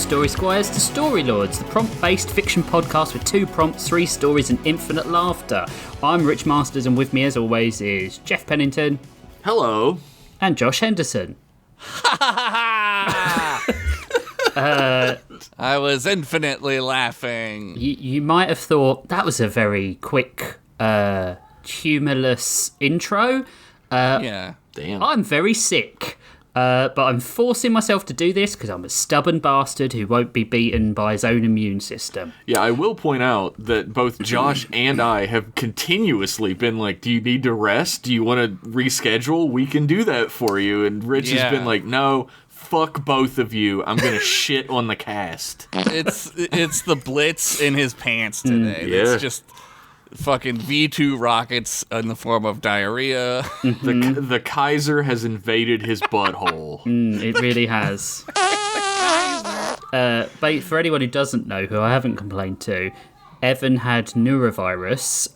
Story Squires to Story Lords, the prompt-based fiction podcast with 2 prompts, 3 stories, and infinite laughter. I'm Rich Masters, and with me, as always, is Jeff Pennington. Hello. And Josh Henderson. I was infinitely laughing. You might have thought that was a very quick, humorless intro. Yeah. Damn. I'm very sick. But I'm forcing myself to do this because I'm a stubborn bastard who won't be beaten by his own immune system. Yeah, I will point out that both Josh and I have continuously been like, do you need to rest? Do you want to reschedule? We can do that for you. And Rich has been like, no, fuck both of you. I'm going to shit on the cast. It's the blitz in his pants today. Yeah. It's just fucking V2 rockets in the form of diarrhea. The Kaiser has invaded his butthole. It really has. But for anyone who doesn't know, who I haven't complained to, Evan had neurovirus,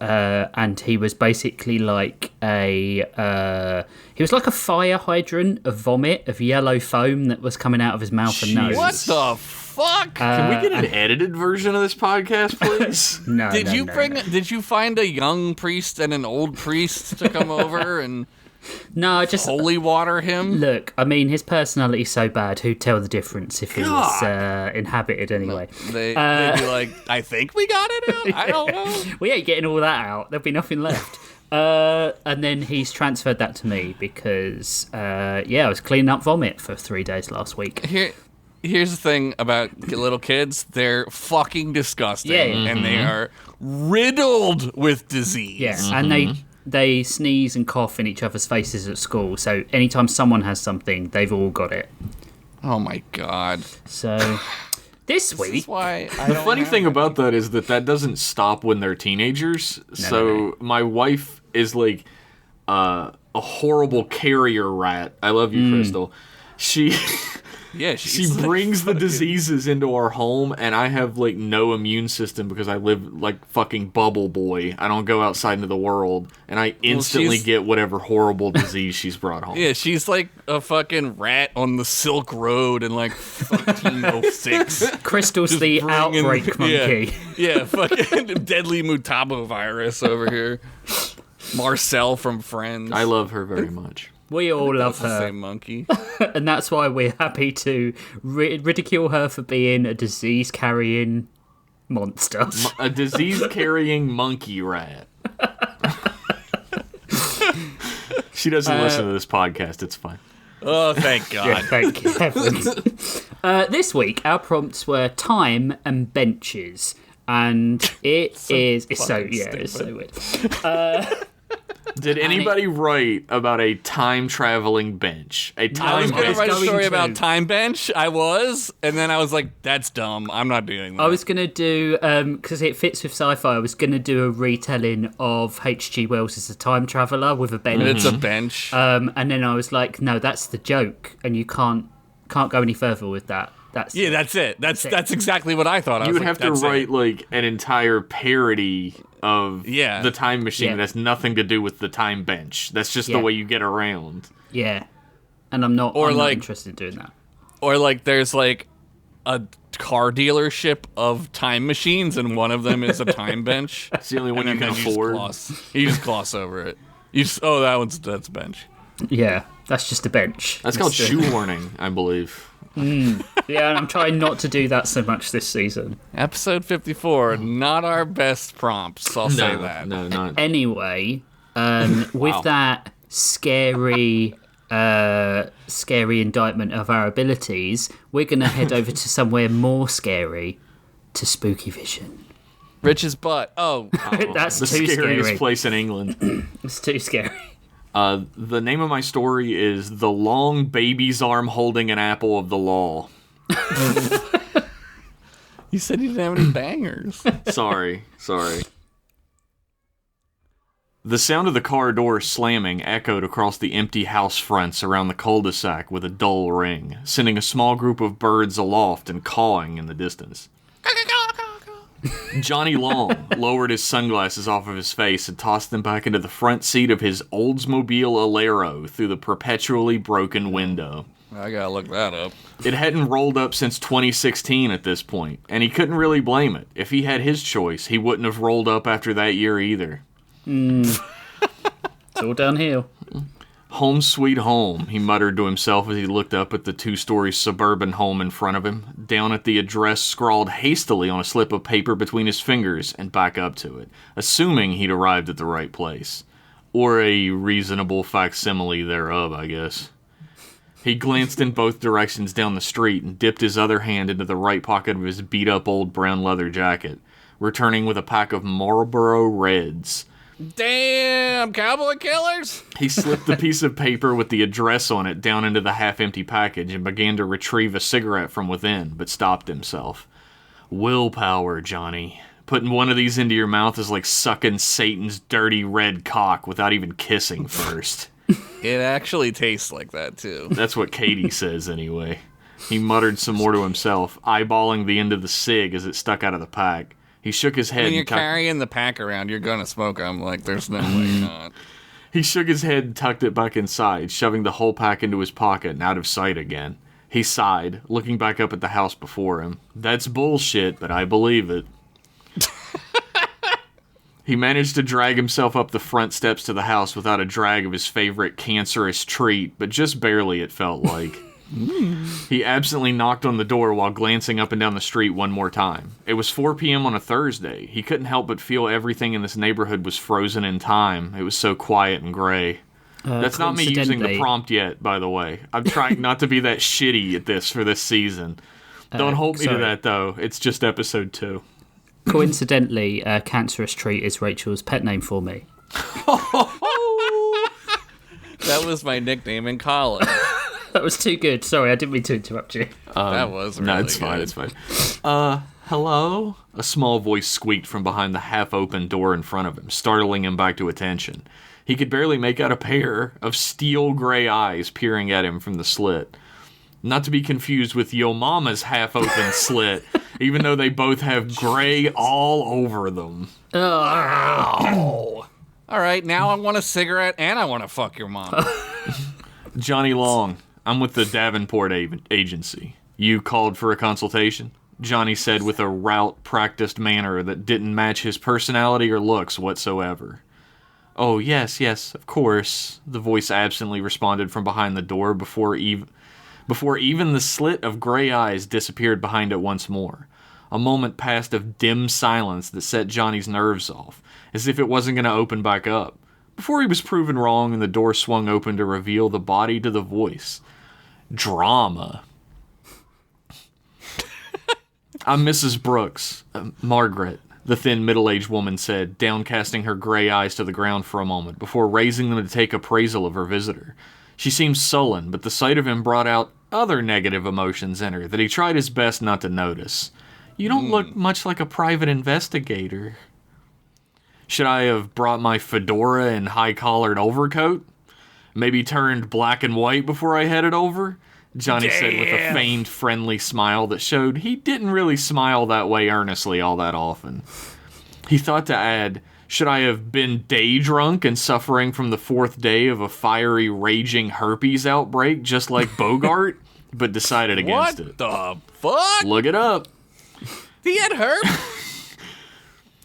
and he was basically like he was like a fire hydrant of vomit, of yellow foam that was coming out of his mouth and nose. What the fuck? Can we get an edited version of this podcast, please? No, Did you no. Did you find a young priest and an old priest to come over and No, just holy water him? look. I mean, his personality's so bad. Who'd tell the difference if he was inhabited anyway? They'd be like, I think we got it out. I don't know. We ain't getting all that out. There'll be nothing left. And then he's transferred that to me because, I was cleaning up vomit for 3 days last week. Here's the thing about little kids. They're fucking disgusting. Yeah. And they are riddled with disease. Yeah, and they sneeze and cough in each other's faces at school. So anytime someone has something, they've all got it. Oh my god. So this week, That's why I The don't funny have thing it. about that is that doesn't stop when they're teenagers. So my wife is like a horrible carrier rat. I love you, Crystal. She she's brings the diseases into our home, and I have like no immune system because I live like fucking bubble boy. I don't go outside into the world, and I instantly get whatever horrible disease she's brought home. Yeah, she's like a fucking rat on the Silk Road in like 1406. Crystal's Just the bringing- outbreak monkey. Yeah, fucking deadly Mutabo virus over here. Marcel from Friends. I love her very much. We all love the her, same monkey. and that's why we're happy to ridicule her for being a disease-carrying monster. A disease-carrying monkey rat. She doesn't listen to this podcast. It's fine. Oh, thank God. Yeah, thank you, heavens. This week, our prompts were time and benches, and it's so weird. Did anybody write about a time-traveling bench? A I time was going to bench? write a going story to. about Time Bench. I was, and then I was like, that's dumb. I'm not doing that. I was going to do, because it fits with sci-fi, I was going to do a retelling of H.G. Wells as a time traveller with a bench. It's a bench. And then I was like, no, that's the joke, and you can't go any further with that. That's it. That's exactly what I thought. I You was would like, have to that's write it. like an entire parody of the time machine Yeah. that has nothing to do with the time bench. That's just the way you get around. Yeah. And I'm not interested in doing that. Or like there's like a car dealership of time machines, and one of them is a time bench. It's the only one you And can then afford. You just gloss over it. That's a bench. Yeah, that's just a bench. That's called shoehorning, I believe. Yeah, and I'm trying not to do that so much this season. Episode 54, not our best prompts, I'll say that. No, not. Anyway, with that scary indictment of our abilities, we're going to head over to somewhere more scary, to Spooky Vision. Rich's butt. Oh, That's The too scariest scary. place in England. It's too scary. The name of my story is The Long Baby's Arm Holding an Apple of the Law. you said you didn't have any bangers. Sorry. The sound of the car door slamming echoed across the empty house fronts around the cul-de-sac with a dull ring, sending a small group of birds aloft and cawing in the distance. Johnny Long lowered his sunglasses off of his face and tossed them back into the front seat of his Oldsmobile Alero through the perpetually broken window. I gotta look that up. It hadn't rolled up since 2016 at this point, and he couldn't really blame it. If he had his choice, he wouldn't have rolled up after that year either. It's all downhill. Home sweet home, he muttered to himself as he looked up at the 2-story suburban home in front of him, down at the address scrawled hastily on a slip of paper between his fingers, and back up to it, assuming he'd arrived at the right place. Or a reasonable facsimile thereof, I guess. He glanced in both directions down the street and dipped his other hand into the right pocket of his beat-up old brown leather jacket, returning with a pack of Marlboro Reds. Damn, cowboy killers! He slipped the piece of paper with the address on it down into the half-empty package and began to retrieve a cigarette from within, but stopped himself. Willpower, Johnny. Putting one of these into your mouth is like sucking Satan's dirty red cock without even kissing first. It actually tastes like that, too. That's what Katie says, anyway. He muttered some more to himself, eyeballing the end of the cig as it stuck out of the pack. He shook his head. When you're carrying the pack around, you're gonna smoke them. Like, there's no way you're not. He shook his head and tucked it back inside, shoving the whole pack into his pocket and out of sight again. He sighed, looking back up at the house before him. That's bullshit, but I believe it. He managed to drag himself up the front steps to the house without a drag of his favorite cancerous treat, but just barely, it felt like. He absently knocked on the door while glancing up and down the street one more time. It was 4 p.m. on a Thursday. He couldn't help but feel everything in this neighborhood was frozen in time. It was so quiet and gray. That's not me using the prompt yet, by the way. I'm trying not to be that shitty at this for this season. Don't hold me to that, though. It's just episode 2. Coincidentally, cancerous treat is Rachel's pet name for me. That was my nickname in college. That was too good. Sorry, I didn't mean to interrupt you. That was really it's fine, it's fine. Hello? A small voice squeaked from behind the half-open door in front of him, startling him back to attention. He could barely make out a pair of steel gray eyes peering at him from the slit. Not to be confused with Yo Mama's half-open slit, even though they both have gray all over them. Oh. All right, now I want a cigarette and I want to fuck your mom. Johnny Long, I'm with the Davenport agency. You called for a consultation? Johnny said with a route practiced manner that didn't match his personality or looks whatsoever. Oh, yes, of course, the voice absently responded from behind the door before even the slit of gray eyes disappeared behind it once more. A moment passed of dim silence that set Johnny's nerves off, as if it wasn't going to open back up, before he was proven wrong and the door swung open to reveal the body to the voice. Drama. I'm Mrs. Brooks. Margaret, the thin middle-aged woman said, downcasting her gray eyes to the ground for a moment before raising them to take appraisal of her visitor. She seemed sullen, but the sight of him brought out other negative emotions in her that he tried his best not to notice. You don't look much like a private investigator. Should I have brought my fedora and high-collared overcoat? Maybe turned black and white before I headed over? Johnny said with a feigned friendly smile that showed he didn't really smile that way earnestly all that often. He thought to add, should I have been day drunk and suffering from the 4th day of a fiery, raging herpes outbreak just like Bogart? But decided against it. What the fuck? Look it up. He had herpes?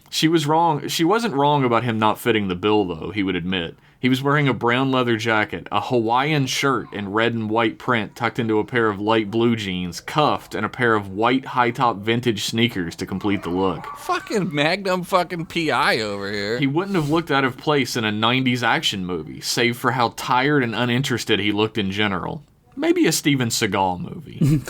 She was wrong. She wasn't wrong about him not fitting the bill, though, he would admit. He was wearing a brown leather jacket, a Hawaiian shirt in red and white print tucked into a pair of light blue jeans, cuffed, and a pair of white high-top vintage sneakers to complete the look. Fucking Magnum fucking PI over here. He wouldn't have looked out of place in a 90s action movie, save for how tired and uninterested he looked in general. Maybe a Steven Seagal movie.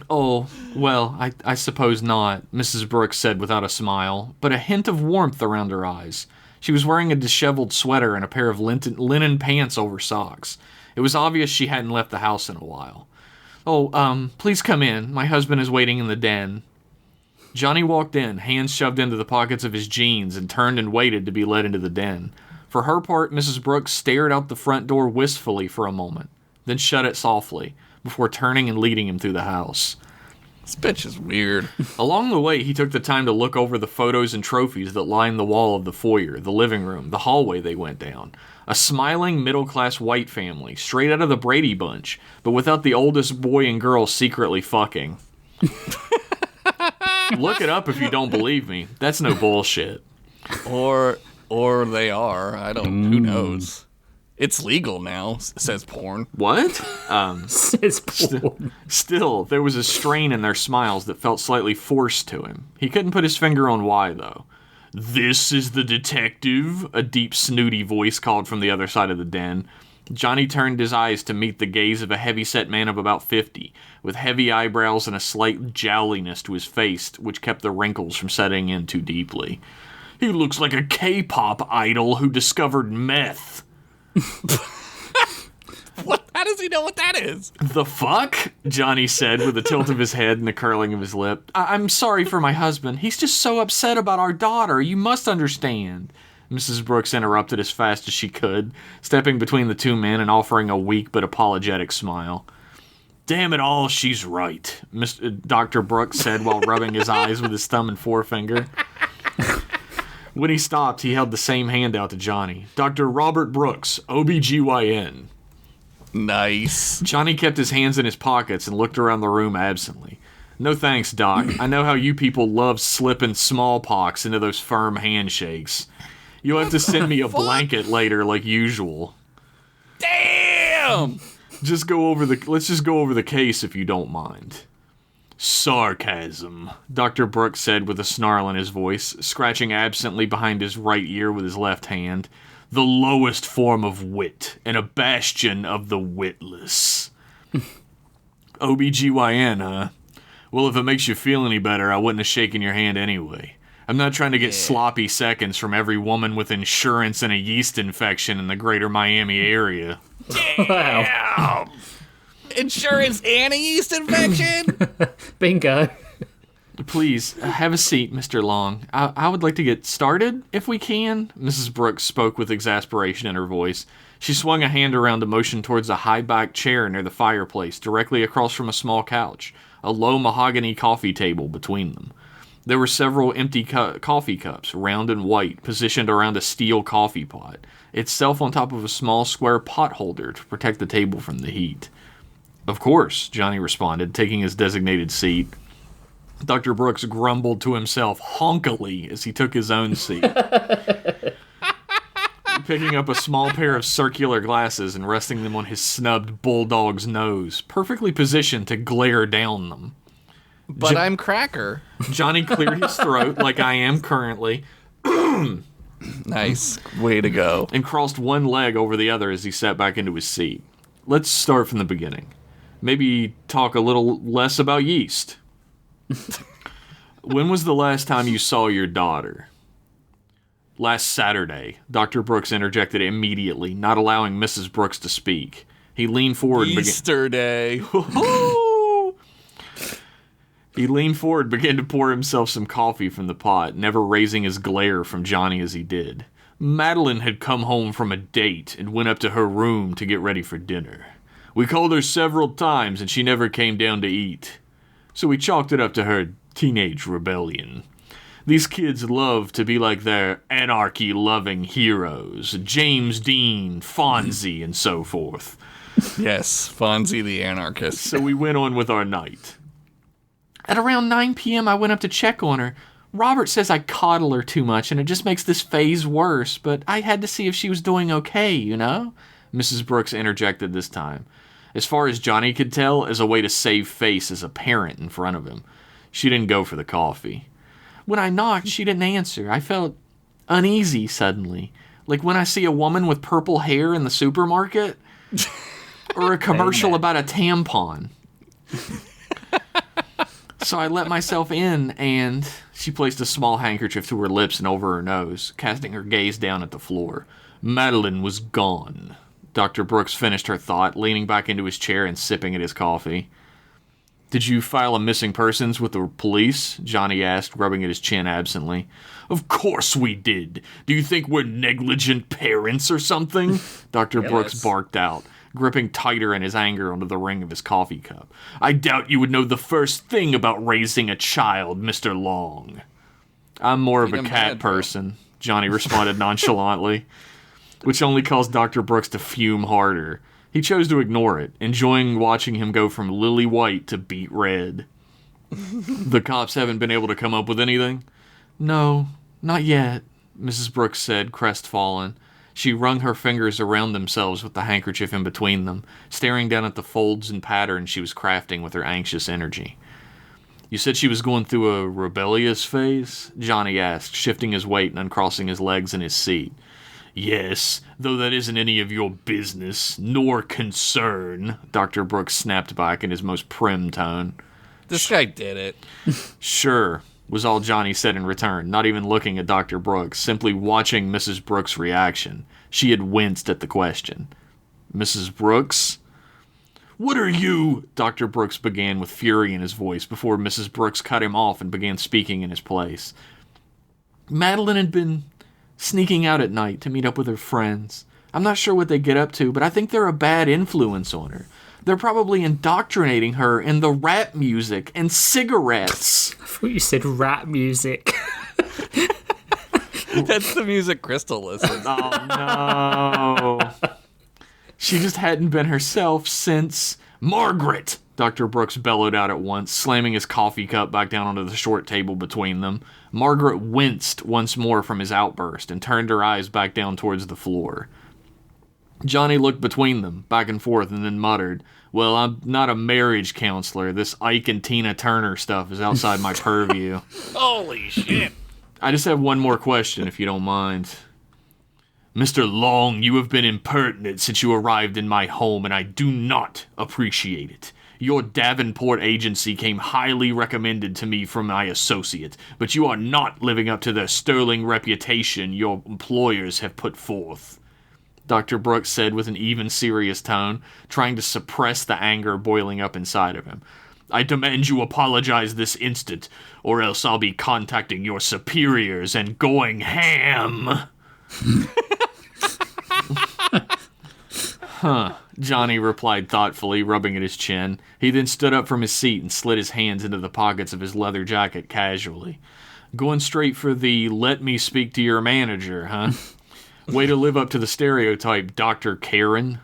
Oh, well, I suppose not, Mrs. Brooks said without a smile, but a hint of warmth around her eyes. She was wearing a disheveled sweater and a pair of linen pants over socks. It was obvious she hadn't left the house in a while. Oh, please come in. My husband is waiting in the den. Johnny walked in, hands shoved into the pockets of his jeans, and turned and waited to be led into the den. For her part, Mrs. Brooks stared out the front door wistfully for a moment, then shut it softly, before turning and leading him through the house. This bitch is weird. Along the way, he took the time to look over the photos and trophies that lined the wall of the foyer, the living room, the hallway they went down. A smiling, middle-class white family, straight out of the Brady Bunch, but without the oldest boy and girl secretly fucking. Look it up if you don't believe me. That's no bullshit. Or they are. Who knows? It's legal now, says porn. What? Says porn. Still, there was a strain in their smiles that felt slightly forced to him. He couldn't put his finger on why, though. "This is the detective," a deep, snooty voice called from the other side of the den. Johnny turned his eyes to meet the gaze of a heavy-set man of about 50, with heavy eyebrows and a slight jowliness to his face, which kept the wrinkles from setting in too deeply. "He looks like a K-pop idol who discovered meth." What? How does he know what that is? "The fuck?" Johnny said with a tilt of his head and the curling of his lip. I'm sorry for my husband. He's just so upset about our daughter. You must understand." Mrs. Brooks interrupted as fast as she could, stepping between the two men and offering a weak but apologetic smile. "Damn it all, she's right," Dr. Brooks said while rubbing his eyes with his thumb and forefinger. When he stopped, he held the same hand out to Johnny. "Dr. Robert Brooks, OBGYN. Nice. Johnny kept his hands in his pockets and looked around the room absently. "No thanks, Doc. I know how you people love slipping smallpox into those firm handshakes. You'll have to send me a blanket later like usual." Damn! Let's just go over the case if you don't mind. "Sarcasm," Dr. Brooks said with a snarl in his voice, scratching absently behind his right ear with his left hand. "The lowest form of wit, and a bastion of the witless." OBGYN, huh? Well, if it makes you feel any better, I wouldn't have shaken your hand anyway. I'm not trying to get sloppy seconds from every woman with insurance and a yeast infection in the greater Miami area. Wow. Insurance and a yeast infection? Bingo. "Please, have a seat, Mr. Long. I would like to get started, if we can." Mrs. Brooks spoke with exasperation in her voice. She swung a hand around to motion towards a high-backed chair near the fireplace, directly across from a small couch, a low mahogany coffee table between them. There were several empty coffee cups, round and white, positioned around a steel coffee pot, itself on top of a small square pot holder to protect the table from the heat. "Of course," Johnny responded, taking his designated seat. Dr. Brooks grumbled to himself honkily as he took his own seat, picking up a small pair of circular glasses and resting them on his snubbed bulldog's nose, perfectly positioned to glare down them. But I'm Cracker. Johnny cleared his throat like I am currently. Nice. Way to go. And crossed one leg over the other as he sat back into his seat. "Let's start from the beginning. Maybe talk a little less about yeast. When was the last time you saw your daughter?" "Last Saturday," Dr. Brooks interjected immediately, not allowing Mrs. Brooks to speak. He leaned forward and Easter-day. He leaned forward and began to pour himself some coffee from the pot, never raising his glare from Johnny as he did. "Madeline had come home from a date and went up to her room to get ready for dinner. We called her several times and she never came down to eat. So we chalked it up to her teenage rebellion. These kids love to be like their anarchy-loving heroes, James Dean, Fonzie, and so forth. Yes, Fonzie the anarchist. So we went on with our night. At around 9 p.m., I went up to check on her. Robert says I coddle her too much, and it just makes this phase worse, but I had to see if she was doing okay, you know?" Mrs. Brooks interjected this time, as far as Johnny could tell, as a way to save face as a parent in front of him. She didn't go for the coffee. "When I knocked, she didn't answer. I felt uneasy suddenly, like when I see a woman with purple hair in the supermarket, or a commercial about a tampon. So I let myself in, and..." She placed a small handkerchief to her lips and over her nose, casting her gaze down at the floor. "Madeline was gone." Dr. Brooks finished her thought, leaning back into his chair and sipping at his coffee. "Did you file a missing persons with the police?" Johnny asked, rubbing at his chin absently. "Of course we did. Do you think we're negligent parents or something?" Dr. Brooks barked out. gripping tighter in his anger onto the ring of his coffee cup. "I doubt you would know the first thing about raising a child, Mr. Long." "I'm more of a cat person," Johnny responded nonchalantly, which only caused Dr. Brooks to fume harder. He chose to ignore it, enjoying watching him go from lily white to beet red. "The cops haven't been able to come up with anything?" "No, not yet," Mrs. Brooks said, crestfallen. She wrung her fingers around themselves with the handkerchief in between them, staring down at the folds and patterns she was crafting with her anxious energy. "You said she was going through a rebellious phase?" Johnny asked, shifting his weight and uncrossing his legs in his seat. "Yes, though that isn't any of your business, nor concern," Dr. Brooks snapped back in his most prim tone. This guy did it. "Sure," was all Johnny said in return, not even looking at Dr. Brooks, simply watching Mrs. Brooks' reaction. She had winced at the question. "Mrs. Brooks?" "What are you?" Dr. Brooks began with fury in his voice before Mrs. Brooks cut him off and began speaking in his place. "Madeline had been sneaking out at night to meet up with her friends. I'm not sure what they get up to, but I think they're a bad influence on her. They're probably indoctrinating her in the rap music and cigarettes." I thought you said rap music. That's the music Crystal listens. Oh, no. She just hadn't been herself since... "Margaret!" Dr. Brooks bellowed out at once, slamming his coffee cup back down onto the short table between them. Margaret winced once more from his outburst and turned her eyes back down towards the floor. Johnny looked between them, back and forth, and then muttered, "Well, I'm not a marriage counselor. This Ike and Tina Turner stuff is outside my purview." Holy shit. "I just have one more question, if you don't mind." "Mr. Long, you have been impertinent since you arrived in my home, and I do not appreciate it. Your Davenport agency came highly recommended to me from my associate, but you are not living up to the sterling reputation your employers have put forth," Dr. Brooks said with an even serious tone, trying to suppress the anger boiling up inside of him. "I demand you apologize this instant, or else I'll be contacting your superiors and going ham." "Huh," Johnny replied thoughtfully, rubbing at his chin. He then stood up from his seat and slid his hands into the pockets of his leather jacket casually. "Going straight for the let me speak to your manager, huh? Way to live up to the stereotype, Dr. Karen."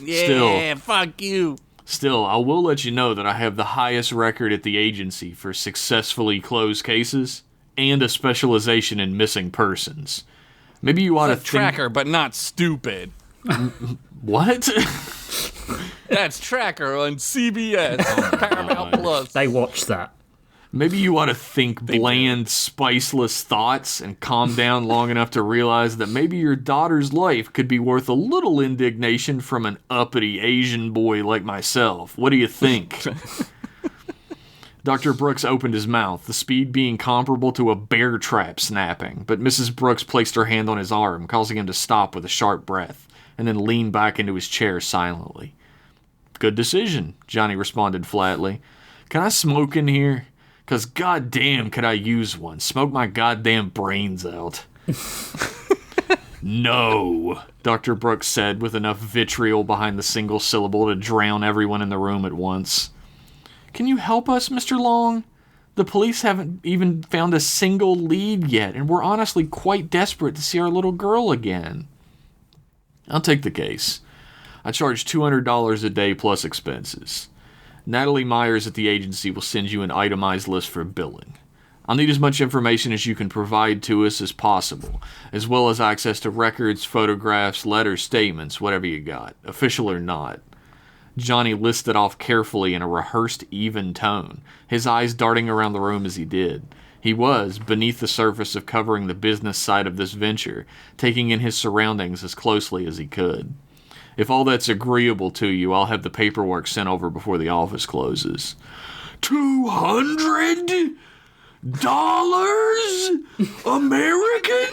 Yeah, fuck you. Still, I will let you know that I have the highest record at the agency for successfully closed cases and a specialization in missing persons. Maybe you ought to think... Tracker, but not stupid. What? That's Tracker on CBS, Paramount Plus. They watch that. Maybe you ought to think bland, spiceless thoughts and calm down long enough to realize that maybe your daughter's life could be worth a little indignation from an uppity Asian boy like myself. What do you think? Dr. Brooks opened his mouth, the speed being comparable to a bear trap snapping, but Mrs. Brooks placed her hand on his arm, causing him to stop with a sharp breath, and then lean back into his chair silently. "Good decision," Johnny responded flatly. "Can I smoke in here? 'Cause goddamn could I use one. Smoke my goddamn brains out." "No," Dr. Brooks said with enough vitriol behind the single syllable to drown everyone in the room at once. "Can you help us, Mr. Long? The police haven't even found a single lead yet, and we're honestly quite desperate to see our little girl again." "I'll take the case. I charge $200 a day plus expenses. Natalie Myers at the agency will send you an itemized list for billing. I'll need as much information as you can provide to us as possible, as well as access to records, photographs, letters, statements, whatever you got, official or not." Johnny listed off carefully in a rehearsed, even tone, his eyes darting around the room as he did. He was, beneath the surface of covering the business side of this venture, taking in his surroundings as closely as he could. "If all that's agreeable to you, I'll have the paperwork sent over before the office closes." $200? American?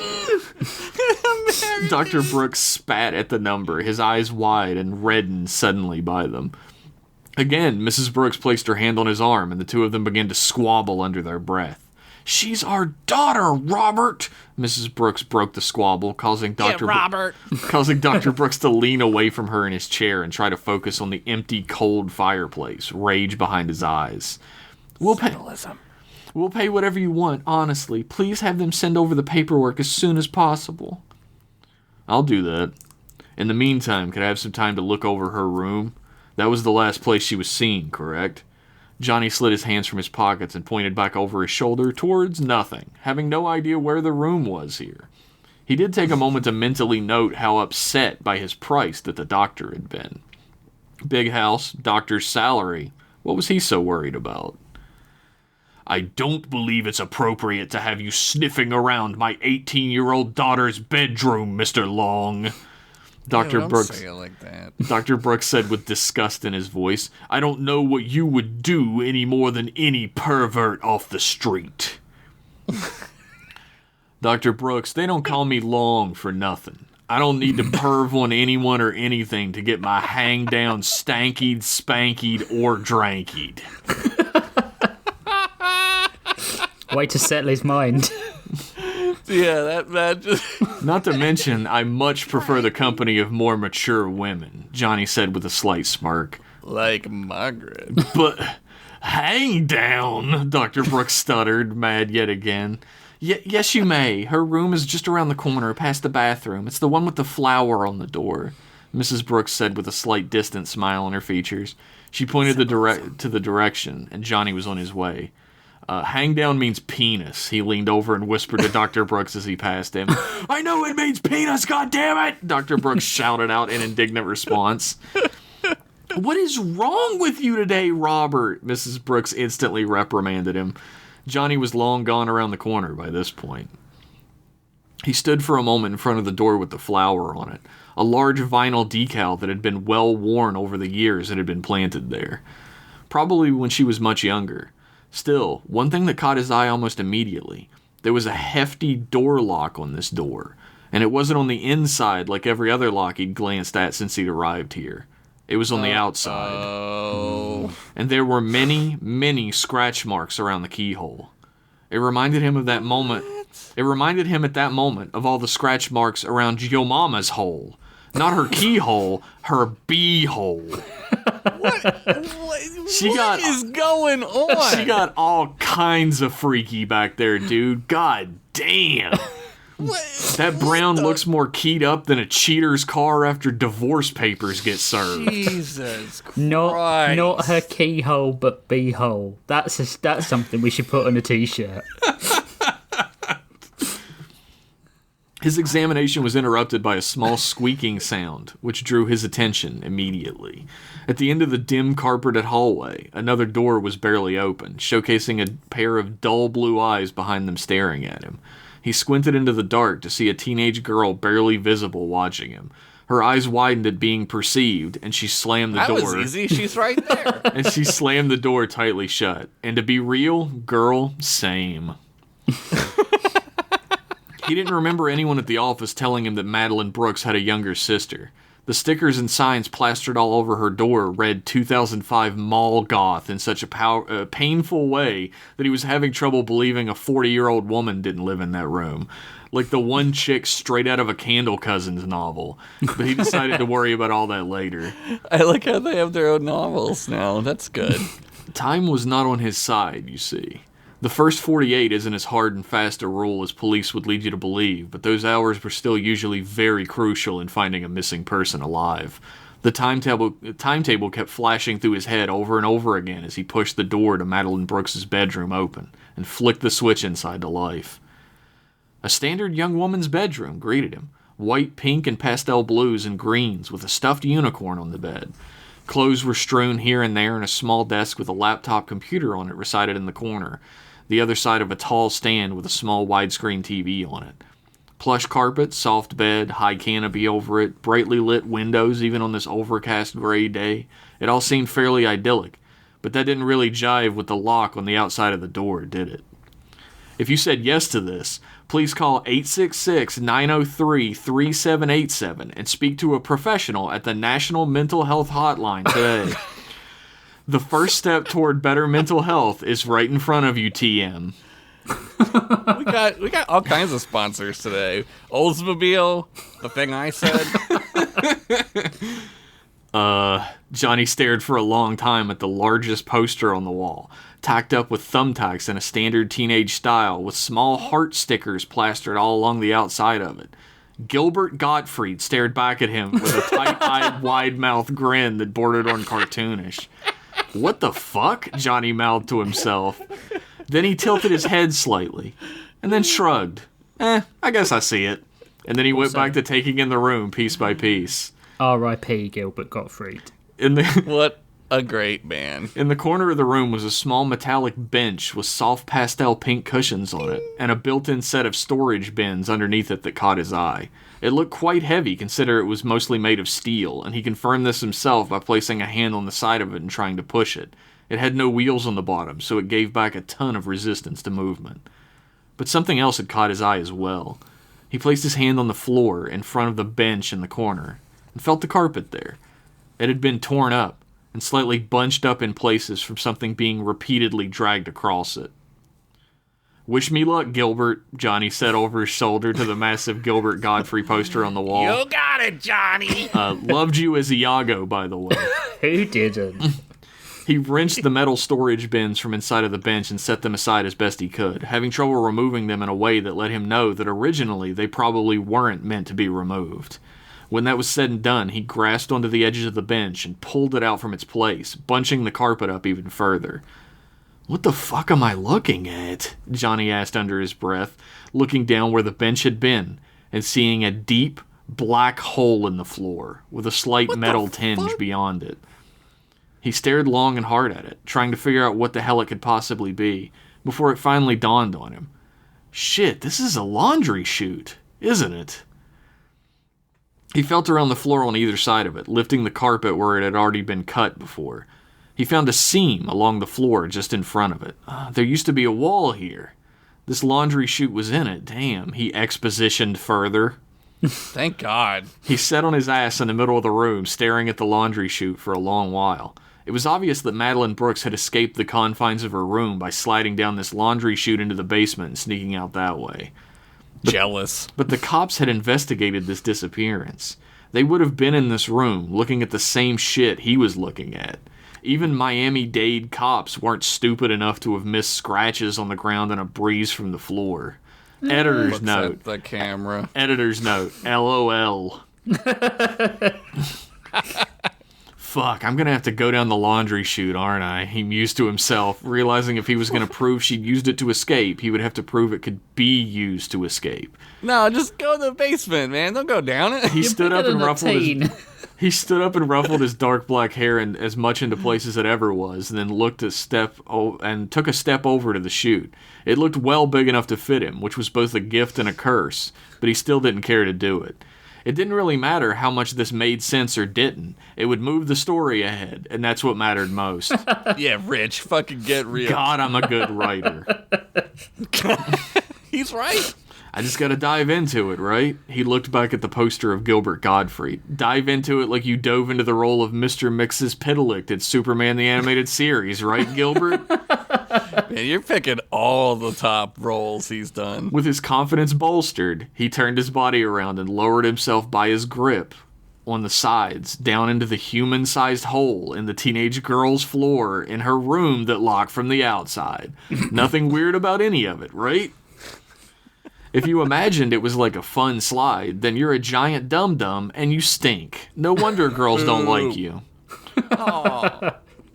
Dr. Brooks spat at the number, his eyes wide and reddened suddenly by them. Again, Mrs. Brooks placed her hand on his arm, and the two of them began to squabble under their breath. She's our daughter, Robert! Mrs. Brooks broke the squabble, causing Dr. Brooks to lean away from her in his chair and try to focus on the empty, cold fireplace, rage behind his eyes. We'll pay whatever you want, honestly. Please have them send over the paperwork as soon as possible. I'll do that. In the meantime, could I have some time to look over her room? That was the last place she was seen, correct? Johnny slid his hands from his pockets and pointed back over his shoulder towards nothing, having no idea where the room was here. He did take a moment to mentally note how upset by his price that the doctor had been. Big house, doctor's salary. What was he so worried about? I don't believe it's appropriate to have you sniffing around my 18-year-old daughter's bedroom, Mr. Long. Dr. Brooks. Don't say it like that. Dr. Brooks said with disgust in his voice, I don't know what you would do any more than any pervert off the street. Dr. Brooks, they don't call me Long for nothing. I don't need to perv on anyone or anything to get my hang down stankied, spankied, or drankied. Way to settle his mind. Yeah, that just... Not to mention, I much prefer the company of more mature women, Johnny said with a slight smirk. Like Margaret. But hang down, Dr. Brooks stuttered, mad yet again. Yes, you may. Her room is just around the corner, past the bathroom. It's the one with the flower on the door, Mrs. Brooks said with a slight distant smile on her features. She pointed to the direction, and Johnny was on his way. Hang down means penis. He leaned over and whispered to Dr. Brooks as he passed him. I know it means penis, goddammit! Dr. Brooks shouted out in indignant response. What is wrong with you today, Robert? Mrs. Brooks instantly reprimanded him. Johnny was long gone around the corner by this point. He stood for a moment in front of the door with the flower on it, a large vinyl decal that had been well worn over the years it had been planted there. Probably when she was much younger. Still, one thing that caught his eye almost immediately. There was a hefty door lock on this door, and it wasn't on the inside like every other lock he'd glanced at since he'd arrived here. It was on the outside. Oh. And there were many, many scratch marks around the keyhole. It reminded him of that moment. It reminded him at that moment of all the scratch marks around Yo Mama's hole. Not her keyhole, her bee-hole. What is going on? She got all kinds of freaky back there, dude. God damn. That brown looks more keyed up than a cheater's car after divorce papers get served. Jesus Christ. Not her keyhole, but beehole. That's something we should put on a t-shirt. His examination was interrupted by a small squeaking sound, which drew his attention immediately. At the end of the dim carpeted hallway, another door was barely open, showcasing a pair of dull blue eyes behind them staring at him. He squinted into the dark to see a teenage girl barely visible watching him. Her eyes widened at being perceived, and she slammed the door. That was easy. She's right there. And she slammed the door tightly shut. And to be real, girl, same. He didn't remember anyone at the office telling him that Madeline Brooks had a younger sister. The stickers and signs plastered all over her door read 2005 Mall Goth in such a painful way that he was having trouble believing a 40-year-old woman didn't live in that room. Like the one chick straight out of a Candle Cousins novel. But he decided to worry about all that later. I like how they have their own novels now. That's good. Time was not on his side, you see. The first 48 isn't as hard and fast a rule as police would lead you to believe, but those hours were still usually very crucial in finding a missing person alive. The timetable kept flashing through his head over and over again as he pushed the door to Madeline Brooks's bedroom open and flicked the switch inside to life. A standard young woman's bedroom greeted him, white, pink, and pastel blues and greens with a stuffed unicorn on the bed. Clothes were strewn here and there, and a small desk with a laptop computer on it resided in the corner, the other side of a tall stand with a small widescreen TV on it. Plush carpet, soft bed, high canopy over it, brightly lit windows even on this overcast gray day. It all seemed fairly idyllic, but that didn't really jive with the lock on the outside of the door, did it? If you said yes to this, please call 866-903-3787 and speak to a professional at the National Mental Health Hotline today. The first step toward better mental health is right in front of you, TM. We got all kinds of sponsors today. Oldsmobile, the thing I said. Johnny stared for a long time at the largest poster on the wall, tacked up with thumbtacks in a standard teenage style, with small heart stickers plastered all along the outside of it. Gilbert Gottfried stared back at him with a tight-eyed, wide-mouthed grin that bordered on cartoonish. What the fuck? Johnny mouthed to himself. Then he tilted his head slightly, and then shrugged. I guess I see it. And then he went back to taking in the room piece by piece. R.I.P. Gilbert Gottfried. What a great man. In the corner of the room was a small metallic bench with soft pastel pink cushions on it, and a built-in set of storage bins underneath it that caught his eye. It looked quite heavy, considering it was mostly made of steel, and he confirmed this himself by placing a hand on the side of it and trying to push it. It had no wheels on the bottom, so it gave back a ton of resistance to movement. But something else had caught his eye as well. He placed his hand on the floor in front of the bench in the corner, and felt the carpet there. It had been torn up, and slightly bunched up in places from something being repeatedly dragged across it. Wish me luck, Gilbert, Johnny said over his shoulder to the massive Gilbert Godfrey poster on the wall. You got it, Johnny! Loved you as Iago, by the way. Who didn't? He wrenched the metal storage bins from inside of the bench and set them aside as best he could, having trouble removing them in a way that let him know that originally they probably weren't meant to be removed. When that was said and done, he grasped onto the edges of the bench and pulled it out from its place, bunching the carpet up even further. What the fuck am I looking at? Johnny asked under his breath, looking down where the bench had been, and seeing a deep, black hole in the floor, with a slight metal tinge beyond it. He stared long and hard at it, trying to figure out what the hell it could possibly be, before it finally dawned on him. Shit, this is a laundry chute, isn't it? He felt around the floor on either side of it, lifting the carpet where it had already been cut before. He found a seam along the floor just in front of it. There used to be a wall here. This laundry chute was in it. Damn, he expositioned further. Thank God. He sat on his ass in the middle of the room, staring at the laundry chute for a long while. It was obvious that Madeline Brooks had escaped the confines of her room by sliding down this laundry chute into the basement and sneaking out that way. Jealous. But the cops had investigated this disappearance. They would have been in this room, looking at the same shit he was looking at. Even Miami-Dade cops weren't stupid enough to have missed scratches on the ground and a breeze from the floor. Editor's Looks note. at the camera. Editor's note. LOL. Fuck, I'm gonna have to go down the laundry chute, aren't I? He mused to himself, realizing if he was gonna prove she'd used it to escape, he would have to prove it could be used to escape. No, just go to the basement, man. Don't go down it. He stood up and ruffled teen. He stood up and ruffled his dark black hair and as much into place as it ever was, and then took a step over to the chute. It looked well big enough to fit him, which was both a gift and a curse, but he still didn't care to do it. It didn't really matter how much this made sense or didn't. It would move the story ahead, and that's what mattered most. Yeah, Rich, fucking get real. God, I'm a good writer. He's right. I just gotta dive into it, right? He looked back at the poster of Gilbert Gottfried. Dive into it like you dove into the role of Mr. Mxyzptlk in Superman the Animated Series, right, Gilbert? Man, you're picking all the top roles he's done. With his confidence bolstered, he turned his body around and lowered himself by his grip on the sides down into the human-sized hole in the teenage girl's floor in her room that locked from the outside. Nothing weird about any of it, right? If you imagined it was like a fun slide, then you're a giant dum-dum and you stink. No wonder girls don't like you.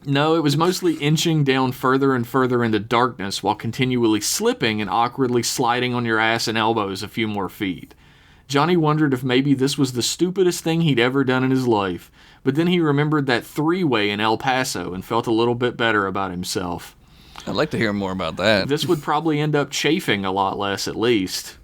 No, it was mostly inching down further and further into darkness while continually slipping and awkwardly sliding on your ass and elbows a few more feet. Johnny wondered if maybe this was the stupidest thing he'd ever done in his life, but then he remembered that three-way in El Paso and felt a little bit better about himself. I'd like to hear more about that. This would probably end up chafing a lot less, at least.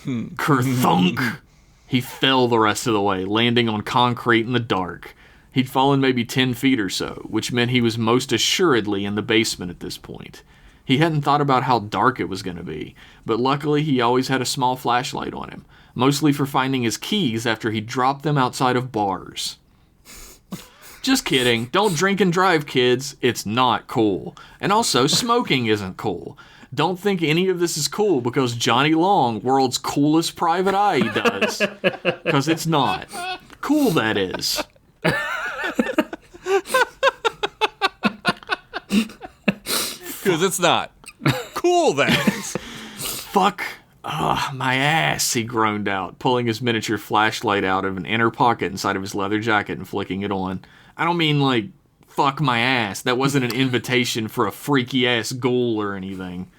Kerthunk! He fell the rest of the way, landing on concrete in the dark. He'd fallen maybe 10 feet or so, which meant he was most assuredly in the basement at this point. He hadn't thought about how dark it was going to be, but luckily he always had a small flashlight on him, mostly for finding his keys after he dropped them outside of bars. Just kidding. Don't drink and drive, kids. It's not cool. And also, smoking isn't cool. Don't think any of this is cool because Johnny Long, world's coolest private eye, does. Because it's not. Cool, that is. Because it's not. Cool, that is. Fuck my ass, he groaned out, pulling his miniature flashlight out of an inner pocket inside of his leather jacket and flicking it on. I don't mean like, fuck my ass. That wasn't an invitation for a freaky-ass ghoul or anything.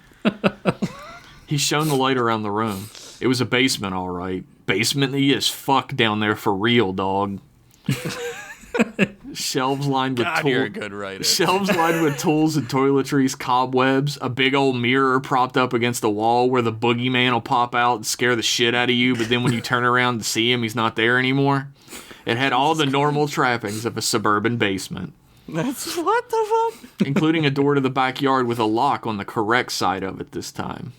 He shone the light around the room. It was a basement, all right. Basement-y as fuck down there for real, dog. Shelves lined with you're a good writer. Shelves lined with tools and toiletries, cobwebs, a big old mirror propped up against the wall where the boogeyman will pop out and scare the shit out of you, but then when you turn around to see him, he's not there anymore. It had all the normal trappings of a suburban basement. That's what the fuck? Including a door to the backyard with a lock on the correct side of it this time.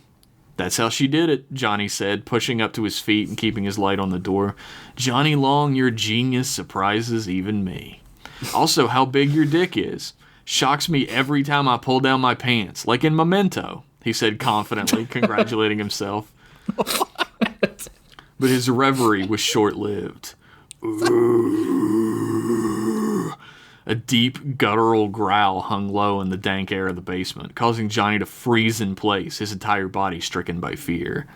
That's how she did it, Johnny said, pushing up to his feet and keeping his light on the door. Johnny Long, your genius surprises even me. Also, how big your dick is. Shocks me every time I pull down my pants, like in Memento, he said confidently, congratulating himself. But his reverie was short-lived. Ooh. A deep, guttural growl hung low in the dank air of the basement, causing Johnny to freeze in place, his entire body stricken by fear.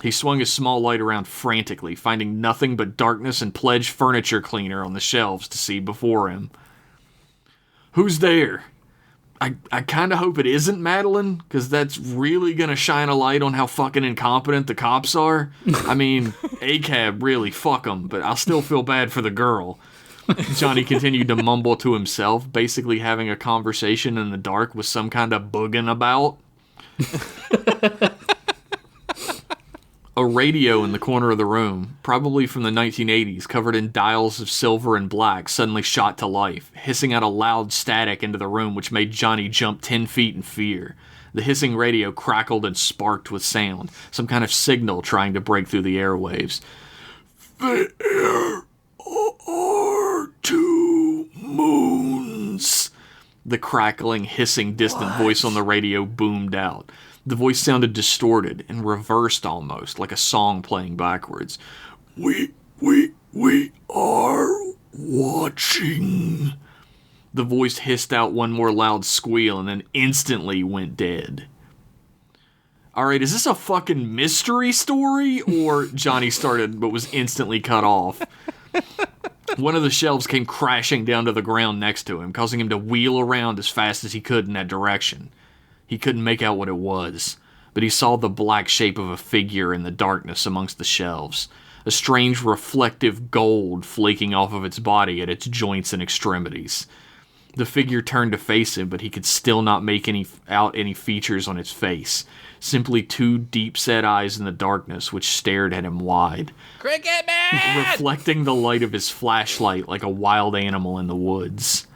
He swung his small light around frantically, finding nothing but darkness and Pledge furniture cleaner on the shelves to see before him. Who's there? I kind of hope it isn't Madeline, because that's really going to shine a light on how fucking incompetent the cops are. I mean, ACAB, really, fuck them, but I'll still feel bad for the girl. Johnny continued to mumble to himself, basically having a conversation in the dark with some kind of boogin about. A radio in the corner of the room, probably from the 1980s, covered in dials of silver and black, suddenly shot to life, hissing out a loud static into the room which made Johnny jump 10 feet in fear. The hissing radio crackled and sparked with sound, some kind of signal trying to break through the airwaves. There are 2 moons. The crackling, hissing, distant voice on the radio boomed out. The voice sounded distorted and reversed almost, like a song playing backwards. We are watching. The voice hissed out one more loud squeal and then instantly went dead. Alright, is this a fucking mystery story? Or Johnny started but was instantly cut off. One of the shelves came crashing down to the ground next to him, causing him to wheel around as fast as he could in that direction. He couldn't make out what it was, but he saw the black shape of a figure in the darkness amongst the shelves, a strange reflective gold flaking off of its body at its joints and extremities. The figure turned to face him, but he could still not make out any features on its face, simply 2 deep-set eyes in the darkness which stared at him wide. Cricket Man! Reflecting the light of his flashlight like a wild animal in the woods.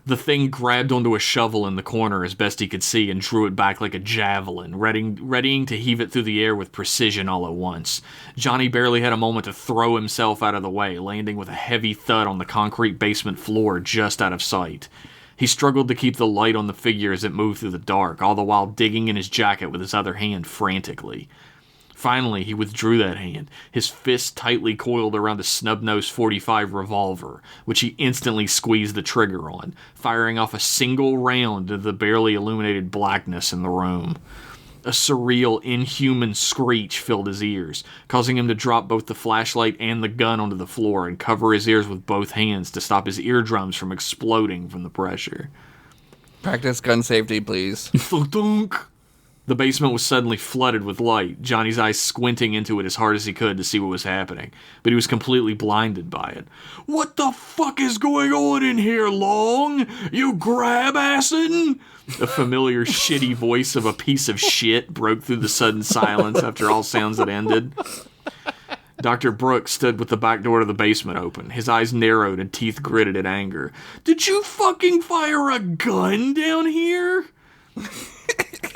The thing grabbed onto a shovel in the corner as best he could see and drew it back like a javelin, readying to heave it through the air with precision all at once. Johnny barely had a moment to throw himself out of the way, landing with a heavy thud on the concrete basement floor just out of sight. He struggled to keep the light on the figure as it moved through the dark, all the while digging in his jacket with his other hand frantically. Finally, he withdrew that hand, his fist tightly coiled around a snub-nosed .45 revolver, which he instantly squeezed the trigger on, firing off a single round into the barely illuminated blackness in the room. A surreal, inhuman screech filled his ears, causing him to drop both the flashlight and the gun onto the floor and cover his ears with both hands to stop his eardrums from exploding from the pressure. Practice gun safety, please. Thunk. The basement was suddenly flooded with light, Johnny's eyes squinting into it as hard as he could to see what was happening, but he was completely blinded by it. What the fuck is going on in here, Long? You grab-assing? The familiar shitty voice of a piece of shit broke through the sudden silence after all sounds had ended. Dr. Brooks stood with the back door to the basement open, his eyes narrowed and teeth gritted in anger. Did you fucking fire a gun down here?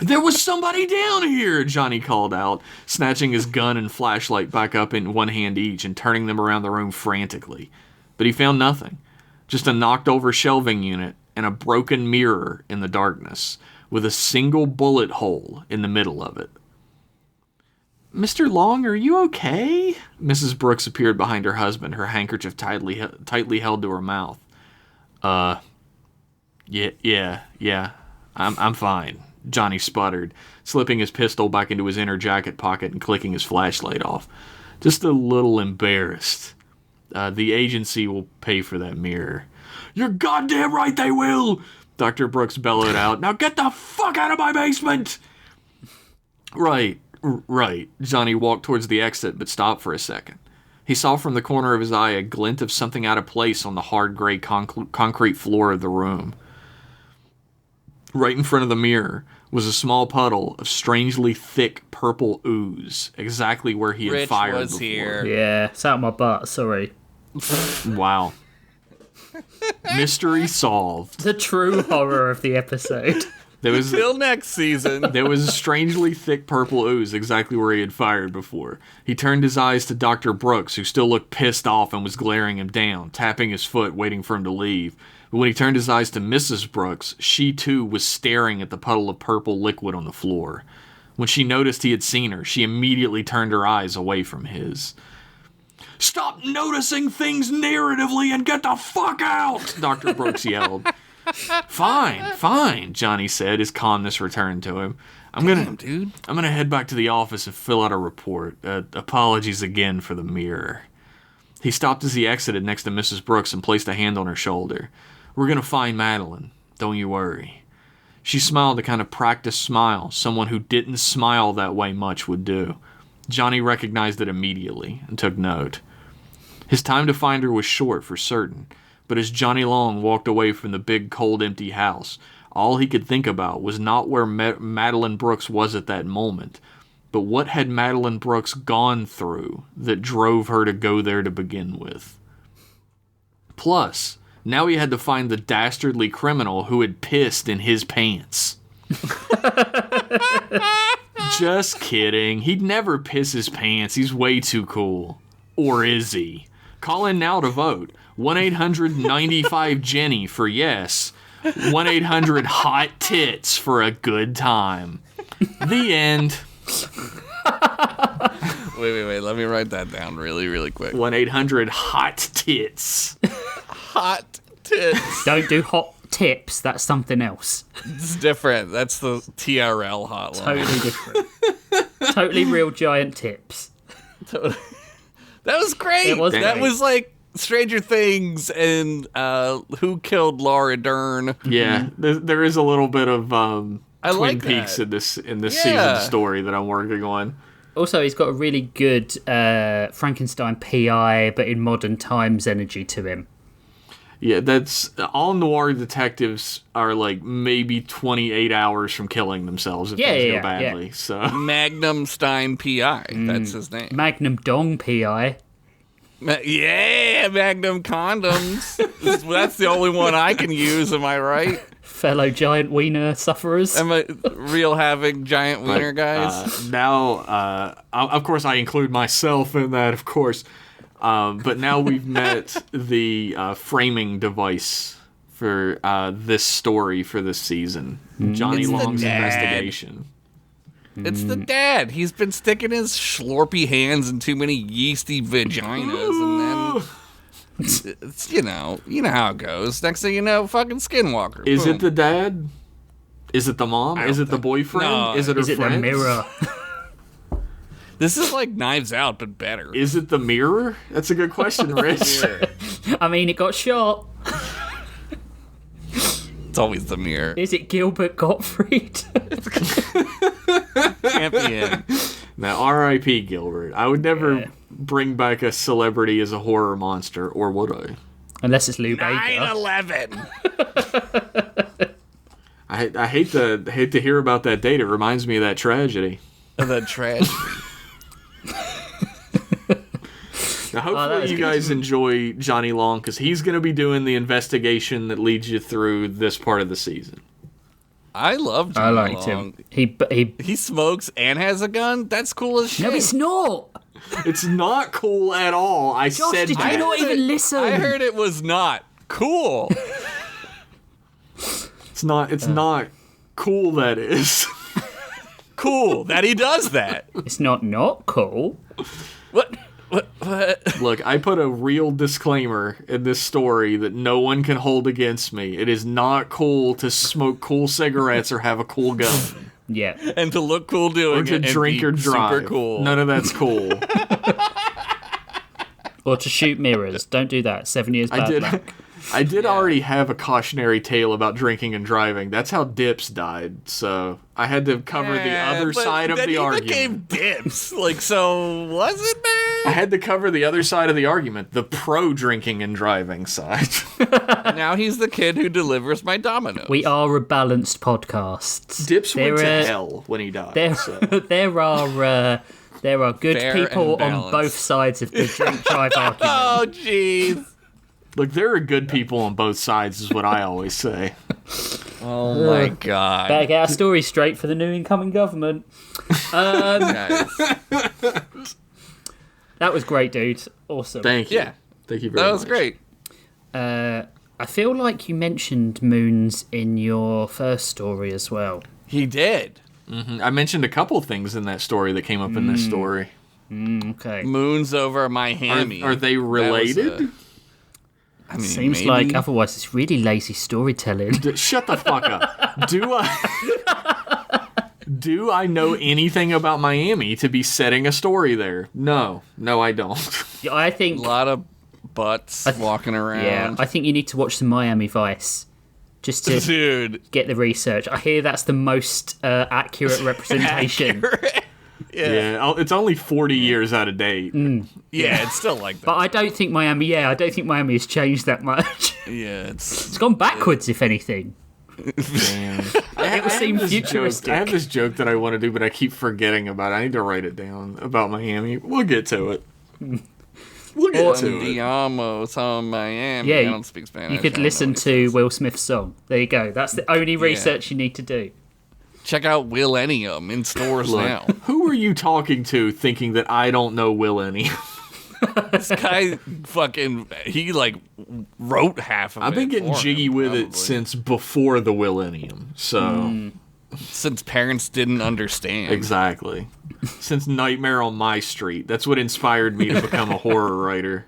There was somebody down here, Johnny called out, snatching his gun and flashlight back up in one hand each and turning them around the room frantically. But he found nothing, just a knocked-over shelving unit and a broken mirror in the darkness. with a single bullet hole in the middle of it. Mr. Long, are you okay? Mrs. Brooks appeared behind her husband, her handkerchief tightly held to her mouth. Yeah, I'm fine, Johnny sputtered, slipping his pistol back into his inner jacket pocket and clicking his flashlight off. Just a little embarrassed. The agency will pay for that mirror. You're goddamn right they will! Dr. Brooks bellowed out. Now get the fuck out of my basement! Right. Johnny walked towards the exit, but stopped for a second. He saw from the corner of his eye a glint of something out of place on the hard gray concrete floor of the room. Right in front of the mirror was a small puddle of strangely thick purple ooze, exactly where he had fired was before. Here. Yeah, it's out my butt, sorry. Wow. Mystery solved. The true horror of the episode. Till next season. There was a strangely thick purple ooze exactly where he had fired before. He turned his eyes to Dr. Brooks, who still looked pissed off and was glaring him down, tapping his foot, waiting for him to leave. But when he turned his eyes to Mrs. Brooks, she too was staring at the puddle of purple liquid on the floor. When she noticed he had seen her, she immediately turned her eyes away from his. Stop noticing things narratively and get the fuck out! Dr. Brooks yelled. Fine, Johnny said, his calmness returned to him. I'm gonna head back to the office and fill out a report. Apologies again for the mirror. He stopped as he exited next to Mrs. Brooks and placed a hand on her shoulder. We're gonna find Madeline. Don't you worry. She smiled a kind of practiced smile, someone who didn't smile that way much would do. Johnny recognized it immediately and took note. His time to find her was short, for certain. But as Johnny Long walked away from the big, cold, empty house, all he could think about was not where Madeline Brooks was at that moment, but what had Madeline Brooks gone through that drove her to go there to begin with. Plus, now he had to find the dastardly criminal who had pissed in his pants. Just kidding. He'd never piss his pants. He's way too cool. Or is he? Call in now to vote. 1-800-95-JENNY for yes. 1-800-HOT-TITS for a good time. The end. Wait. Let me write that down really quick. 1-800-HOT-TITS. Hot tits. Don't do hot tips, that's something else. It's different. That's the TRL hotline. Totally different. Totally real giant tips. That was great. It was that great. was like Stranger Things and Who Killed Laura Dern. Yeah, there is a little bit of Twin like Peaks that. in this season story that I'm working on. Also, he's got a really good Frankenstein PI, but in modern times energy to him. Yeah, that's all noir detectives are like maybe 28 hours from killing themselves if things go badly. Yeah. So Magnum Stein PI. That's his name. Magnum Dong PI. Magnum condoms. That's the only one I can use, am I right? Fellow giant wiener sufferers. Am I real having giant wiener guys? Now, of course, I include myself in that, of course. But now we've met the framing device for this story for this season. Johnny It's the Long's dad. investigation. It's the dad. He's been sticking his schlorpy hands in too many yeasty vaginas, and then it's, you know how it goes. Next thing you know, fucking Skinwalker. Is Boom. it the dad? Is it the mom? Is it the boyfriend? No. Is it her Is it the friends? mirror? This is like Knives Out, but better. Is it the mirror? That's a good question, Rich. I mean, it got shot. It's always the mirror. Is it Gilbert Gottfried? Can't be him. Now, R.I.P. Gilbert. I would never bring back a celebrity as a horror monster, or would I? Unless it's Lou Baker. 9/11. I hate to hear about that date. It reminds me of that tragedy. The tragedy. Now, hopefully you guys enjoy Johnny Long, because he's going to be doing the investigation that leads you through this part of the season. I love Johnny I liked Long. him. He smokes and has a gun? That's cool as shit. No, it's not. It's not cool at all. I Josh, said did that. you not even listen? I heard it was not cool. It's not cool that is. Cool that he does that. It's not cool. What? Look, I put a real disclaimer in this story that no one can hold against me. It is not cool to smoke cool cigarettes or have a cool gun. Yeah. And to look cool doing Or to it drink or and be drive. super cool. None of that's cool. Or to shoot mirrors. Don't do that. 7 years bad luck. I did already have a cautionary tale about drinking and driving. That's how Dips died, so I had to cover the other side of the argument. Became Dips. Like, so was it, man? I had to cover the other side of the argument, the pro drinking and driving side. Now he's the kid who delivers my Dominoes. We are a balanced podcast. Dips went to hell when he died. There are good Fair people and on balanced. both sides of the drink drive argument. Oh, jeez. Look, there are good people on both sides, is what I always say. Oh, my God. Better get our story straight for the new incoming government. Guys. That was great, dude. Awesome. Thank you. Yeah. Thank you very much. That was great. I feel like you mentioned moons in your first story as well. He did. I mentioned a couple things in that story that came up in this story. Okay. Moons over Miami. Are they related? I mean, Seems maybe. like otherwise it's really lazy storytelling. Shut the fuck up. Do I know anything about Miami to be setting a story there? No, I don't. I A think lot of butts walking around. yeah, I think you need to watch some Miami Vice just to Dude. get the research. I hear that's the most accurate representation. Yeah, it's only 40 years out of date. Yeah, it's still like that. But I don't think Miami has changed that much. Yeah, It's gone backwards, if anything. Damn. It would seem futuristic. I have this joke that I want to do, but I keep forgetting about it. I need to write it down about Miami. We'll get to it. We'll get to it. Diamos on Miami. Yeah, I don't speak Spanish. You could I don't know listen what he to says. Will Smith's song. There you go. That's the only research you need to do. Check out Willennium in stores Look, now. who are you talking to thinking that I don't know Willennium? This guy he wrote half of it. I've been getting for jiggy him, with probably. it since before the Willennium. So, Since parents didn't understand. exactly. Since Nightmare on My Street. That's what inspired me to become a horror writer.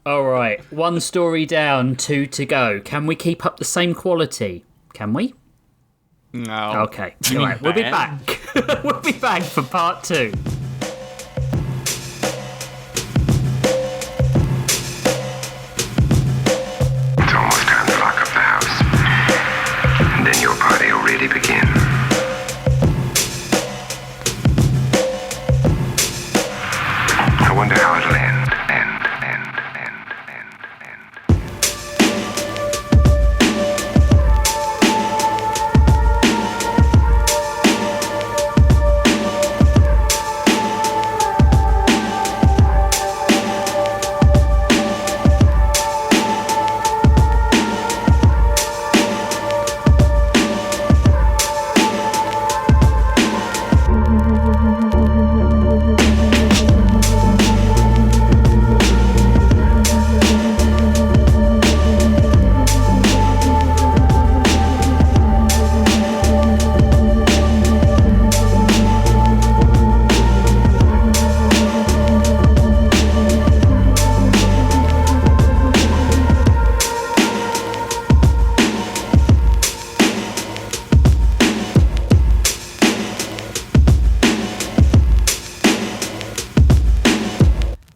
All right. 1 story down, 2 to go. Can we keep up the same quality? Can we? No. Okay. All right. We'll be back. We'll be back for part 2. It's almost time to lock up the house. And then your party will really begin. I wonder how it'll end.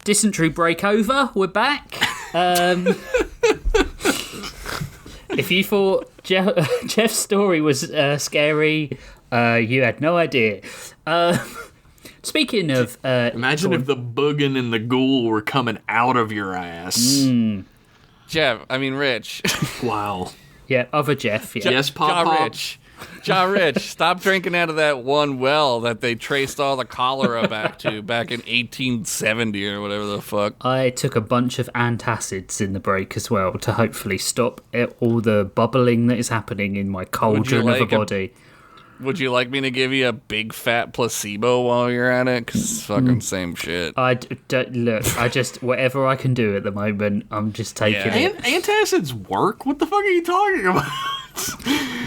Dysentery break over. We're back. If you thought Jeff's story was scary, you had no idea. Speaking of... Imagine if the boogin and the ghoul were coming out of your ass. Rich. Wow. Yeah, other Jeff. Yeah. Yes, Pop. Rich, stop drinking out of that one well that they traced all the cholera back to back in 1870 or whatever the fuck. I took a bunch of antacids in the break as well to hopefully stop all the bubbling that is happening in my cauldron of a body. Would you like me to give you a big fat placebo while you're at it? Because it's fucking same shit. Look, I just, whatever I can do at the moment, I'm just taking it. Antacids work? What the fuck are you talking about?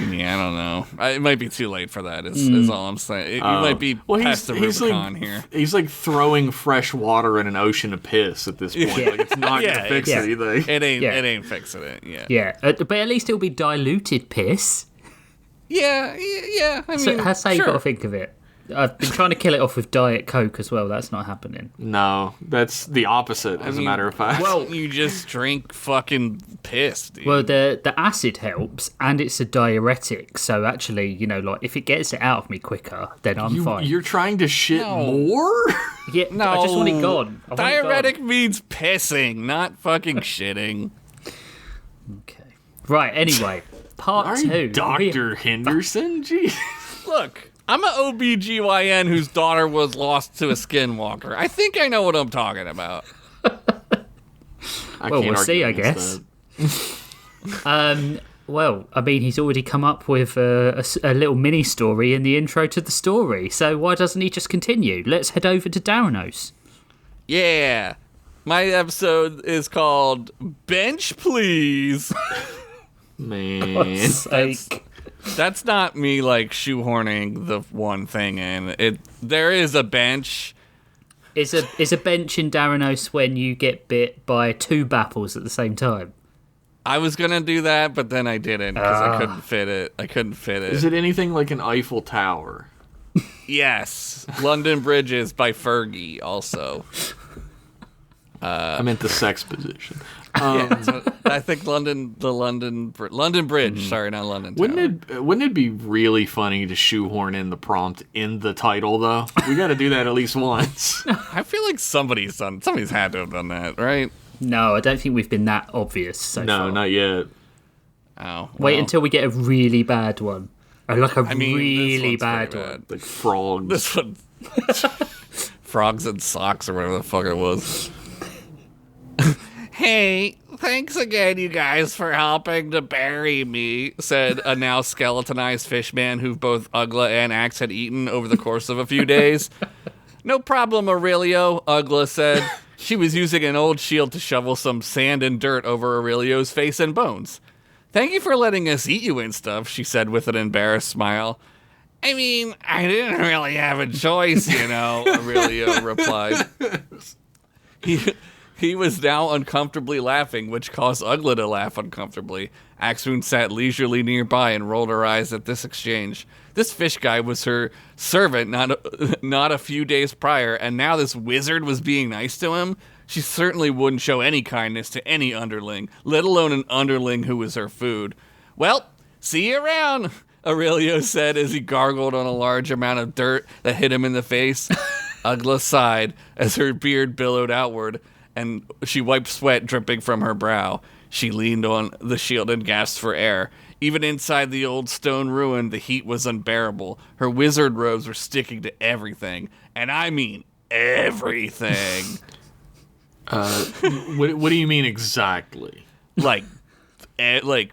Yeah, I don't know. It might be too late for that. Is all I'm saying. You might be past the Rubicon here. He's like throwing fresh water in an ocean of piss at this point. Like it's not gonna fix anything. It ain't fixing it. Yeah. Yeah, but at least it'll be diluted piss. Yeah. I mean, So that's how you got to think of it. I've been trying to kill it off with Diet Coke as well. That's not happening. No, that's the opposite, as a matter of fact. Well, you just drink fucking piss, dude. Well, the acid helps, and it's a diuretic. So actually, like if it gets it out of me quicker, then I'm fine. You're trying to shit more? Yeah, no, I just want it gone. Diuretic means pissing, not fucking shitting. Okay. Right. Anyway, part 2. Dr. Henderson? Jeez. Look. I'm an OBGYN whose daughter was lost to a skinwalker. I think I know what I'm talking about. Well, we'll see, I guess. Well, I mean, he's already come up with a little mini story in the intro to the story, so why doesn't he just continue? Let's head over to Daranos. Yeah. My episode is called Bench Please. Man. God's sake. That's not me like shoehorning the one thing in. There is a bench. Is a bench in Daranos when you get bit by 2 bapples at the same time? I was gonna do that, but then I didn't because I couldn't fit it. Is it anything like an Eiffel Tower? Yes. London Bridges by Fergie also. I meant the sex position. So I think London Bridge. Sorry, not London Tower. Wouldn't it be really funny to shoehorn in the prompt in the title though? We got to do that at least once. I feel like somebody's had to have done that, right? No, I don't think we've been that obvious so far. No, not yet. Oh, Wait until we get a really bad one. Like really this one's bad pretty one. Like frogs. This one, frogs and socks or whatever the fuck it was. Hey, thanks again, you guys, for helping to bury me, said a now skeletonized fishman who both Ugla and Axe had eaten over the course of a few days. No problem, Aurelio, Ugla said. She was using an old shield to shovel some sand and dirt over Aurelio's face and bones. Thank you for letting us eat you and stuff, she said with an embarrassed smile. I mean, I didn't really have a choice, Aurelio replied. He was now uncomfortably laughing, which caused Ugla to laugh uncomfortably. Axoon sat leisurely nearby and rolled her eyes at this exchange. This fish guy was her servant not a few days prior, and now this wizard was being nice to him? She certainly wouldn't show any kindness to any underling, let alone an underling who was her food. Well, see you around, Aurelio said as he gargled on a large amount of dirt that hit him in the face. Ugla sighed as her beard billowed outward, and she wiped sweat dripping from her brow. She leaned on the shield and gasped for air. Even inside the old stone ruin, the heat was unbearable. Her wizard robes were sticking to everything. And I mean everything. What do you mean exactly? Like Every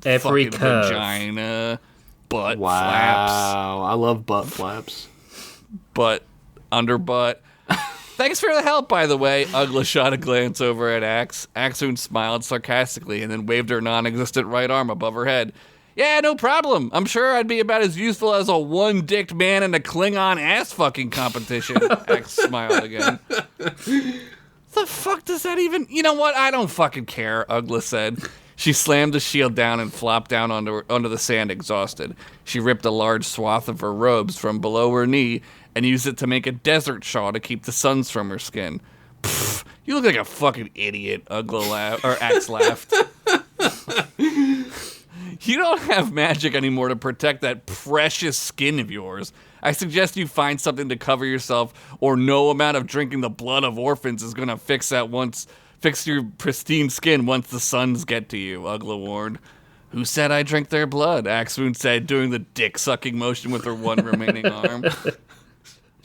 fucking curve. vagina, butt Wow, I love butt flaps. flaps, underbutt. Thanks for the help, by the way. Ugla shot a glance over at Axe. Axoon smiled sarcastically and then waved her non-existent right arm above her head. Yeah, no problem. I'm sure I'd be about as useful as a one-dicked man in a Klingon ass-fucking competition. Axe smiled again. The fuck does that even... You know what? I don't fucking care, Ugla said. She slammed the shield down and flopped down onto the sand, exhausted. She ripped a large swath of her robes from below her knee and used it to make a desert shawl to keep the suns from her skin. Pfft, you look like a fucking idiot, Axe laughed. You don't have magic anymore to protect that precious skin of yours. I suggest you find something to cover yourself, or no amount of drinking the blood of orphans is gonna fix your pristine skin once the suns get to you, Ugla warned. Who said I drink their blood? Axoon said, doing the dick-sucking motion with her one remaining arm.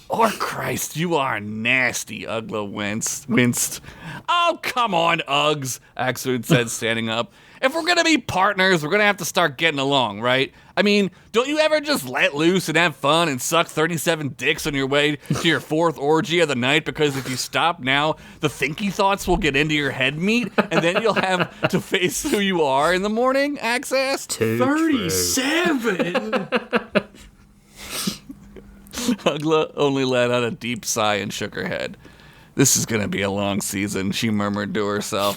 Oh, Christ, you are nasty, Ugla winced. Oh, come on, Uggs, Axoon said, standing up. if we're gonna be partners, we're gonna have to start getting along, right? I mean, don't you ever just let loose and have fun and suck 37 dicks on your way to your 4th orgy of the night? Because if you stop now, the thinky thoughts will get into your head meat, and then you'll have to face who you are in the morning, Access? 37? Ugla only let out a deep sigh and shook her head. This is gonna be a long season, she murmured to herself.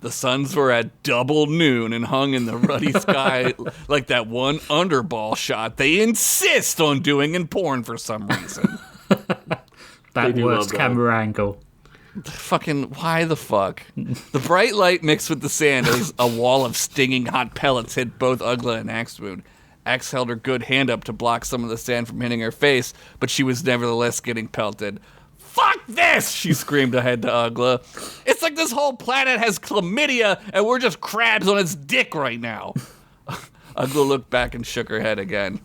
The suns were at double noon and hung in the ruddy sky like that one underball shot they insist on doing in porn for some reason. That worst camera angle. Fucking, why the fuck? The bright light mixed with the sand as a wall of stinging hot pellets hit both Ugla and Axewood. Axe held her good hand up to block some of the sand from hitting her face, but she was nevertheless getting pelted. Fuck this! She screamed ahead to Ugla. It's like this whole planet has chlamydia and we're just crabs on its dick right now. Ugla looked back and shook her head again.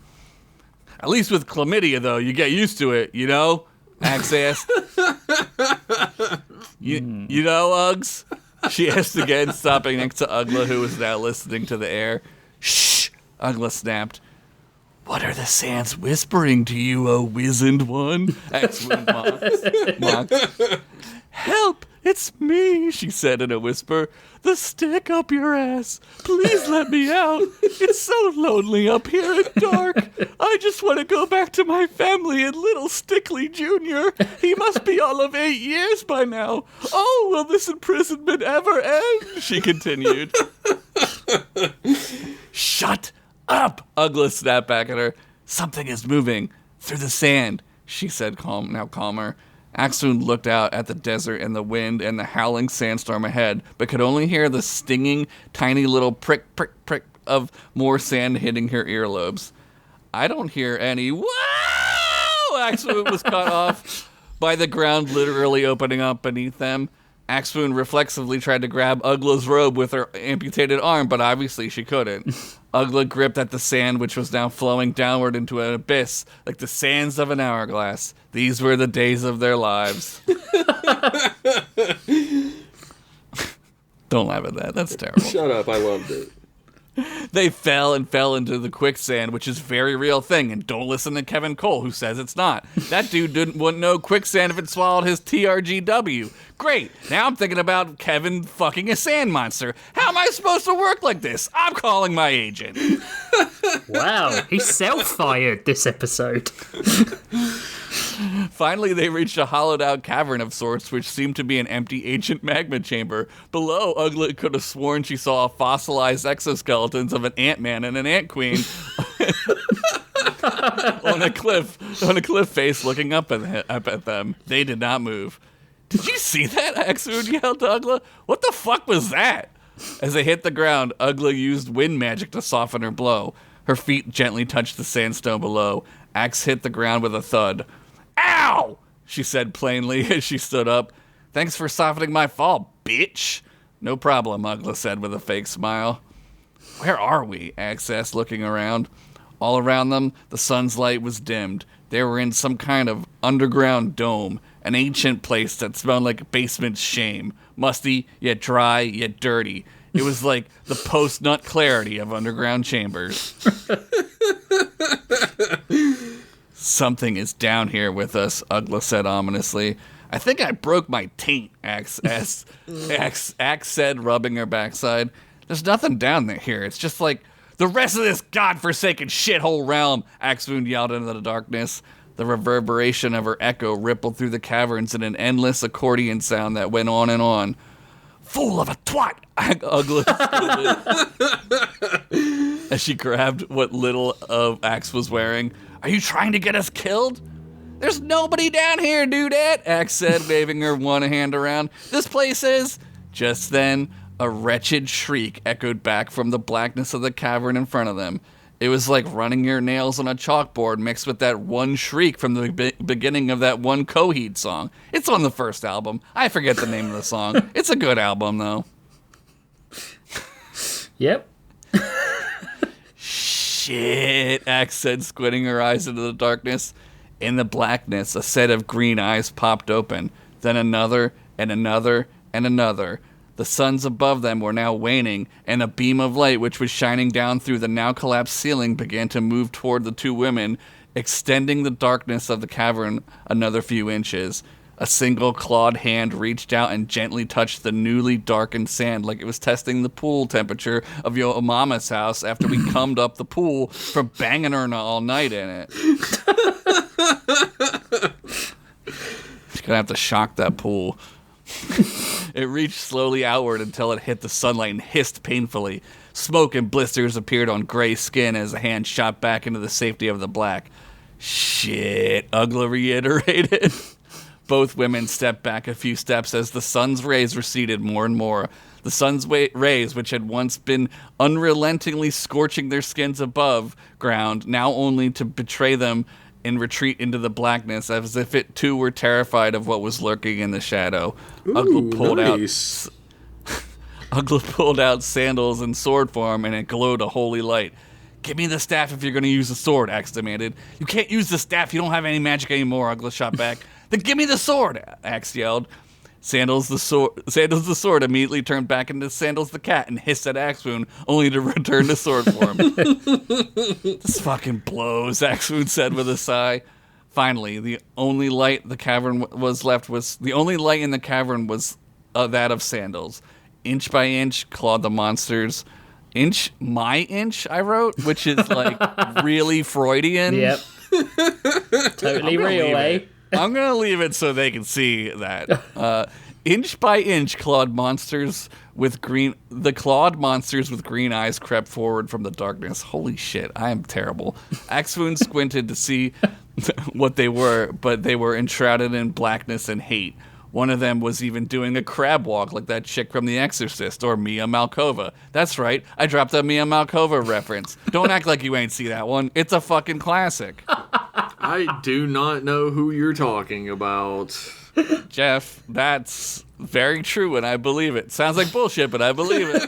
At least with chlamydia, though, you get used to it, you know? Axe asked. You know, Uggs? She asked again, stopping next to Ugla, who was now listening to the air. Shh! Ugla snapped. What are the sands whispering to you, O wizened one? Axwood mocked. Help! It's me, she said in a whisper. The stick up your ass. Please let me out. It's so lonely up here and dark. I just want to go back to my family and little Stickley Jr. He must be all of 8 years by now. Oh, will this imprisonment ever end? She continued. Shut up! Ugla snapped back at her. Something is moving through the sand, she said, now calmer. Axoon looked out at the desert and the wind and the howling sandstorm ahead, but could only hear the stinging, tiny little prick, prick, prick of more sand hitting her earlobes. I don't hear any. Whoa! Axoon was cut off by the ground literally opening up beneath them. Axoon reflexively tried to grab Ugla's robe with her amputated arm, but obviously she couldn't. Ugla gripped at the sand, which was now flowing downward into an abyss, like the sands of an hourglass. These were the days of their lives. Don't laugh at that. That's terrible. Shut up. I loved it. They fell into the quicksand, which is a very real thing, and don't listen to Kevin Cole, who says it's not. That dude wouldn't know quicksand if it swallowed his TRGW. Great. Now I'm thinking about Kevin fucking a sand monster. How am I supposed to work like this? I'm calling my agent. Wow, he self-fired this episode. Finally, they reached a hollowed-out cavern of sorts, which seemed to be an empty ancient magma chamber. Below, Ugla could have sworn she saw fossilized exoskeletons of an ant-man and an ant-queen on a cliff face looking up at them. They did not move. Did you see that? Axoon yelled to Ugla. What the fuck was that? As they hit the ground, Ugla used wind magic to soften her blow. Her feet gently touched the sandstone below. Axe hit the ground with a thud. Ow! She said plainly as she stood up. Thanks for softening my fall, bitch. No problem, Ugla said with a fake smile. Where are we? Axe asked, looking around. All around them, the sun's light was dimmed. They were in some kind of underground dome, an ancient place that smelled like a basement's shame. Musty, yet dry, yet dirty. It was like the post-nut clarity of underground chambers. Something is down here with us, Ugla said ominously. I think I broke my taint, Axe said, rubbing her backside. There's nothing down there here. It's just like the rest of this godforsaken shithole realm, Axoon yelled into the darkness. The reverberation of her echo rippled through the caverns in an endless accordion sound that went on and on. Fool of a twat! Ugla scolded as she grabbed what little of Axe was wearing. Are you trying to get us killed? There's nobody down here, dudette, Axe said, waving her one hand around. This place is... Just then, a wretched shriek echoed back from the blackness of the cavern in front of them. It was like running your nails on a chalkboard mixed with that one shriek from the beginning of that one Coheed song. It's on the first album. I forget the name of the song. It's a good album, though. Yep. Shit, Axe said, squinting her eyes into the darkness. In the blackness, a set of green eyes popped open. Then another, and another, and another. The suns above them were now waning, and a beam of light which was shining down through the now collapsed ceiling began to move toward the two women, extending the darkness of the cavern another few inches. A single clawed hand reached out and gently touched the newly darkened sand like it was testing the pool temperature of your mama's house after we cummed up the pool from banging her all night in it. She's gonna have to shock that pool. It reached slowly outward until it hit the sunlight and hissed painfully. Smoke and blisters appeared on gray skin as the hand shot back into the safety of the black. Shit, Ugla reiterated. Both women stepped back a few steps as the sun's rays receded more and more. The sun's rays, which had once been unrelentingly scorching their skins above ground, now only to betray them and retreat into the blackness as if it too were terrified of what was lurking in the shadow. Ugla pulled out sandals in sword form, and it glowed a holy light. "Give me the staff if you're going to use the sword," Axe demanded. "You can't use the staff. You don't have any magic anymore," Ugla shot back. "Then give me the sword," Axe yelled. Sandals the sword immediately turned back into Sandals the cat and hissed at Axewound, only to return to sword form. "This fucking blows," Axewound said with a sigh. Finally, the only light in the cavern was that of Sandals. Inch by inch clawed the monsters. Inch, I wrote, which is like really Freudian. Yep. Totally real, eh? I'm going to leave it so they can see that. Inch by inch, the clawed monsters with green eyes crept forward from the darkness. Holy shit, I am terrible. Axewound squinted to see what they were, but they were enshrouded in blackness and hate. One of them was even doing a crab walk like that chick from The Exorcist, or Mia Malkova. That's right, I dropped a Mia Malkova reference. Don't act like you ain't see that one. It's a fucking classic. I do not know who you're talking about. Jeff, that's very true, and I believe it. Sounds like bullshit, but I believe it.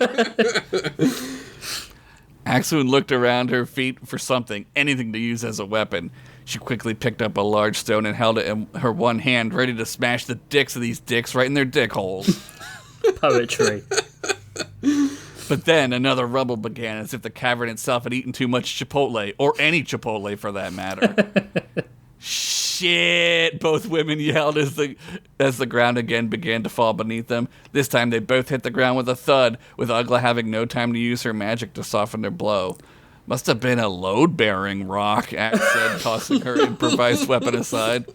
Axewound looked around her feet for something, anything to use as a weapon. She quickly picked up a large stone and held it in her one hand, ready to smash the dicks of these dicks right in their dick holes. Poetry. But then another rumble began, as if the cavern itself had eaten too much Chipotle, or any Chipotle for that matter. "Shit!" both women yelled as the ground again began to fall beneath them. This time they both hit the ground with a thud, with Ugla having no time to use her magic to soften their blow. "Must have been a load-bearing rock," Axe said, tossing her improvised weapon aside.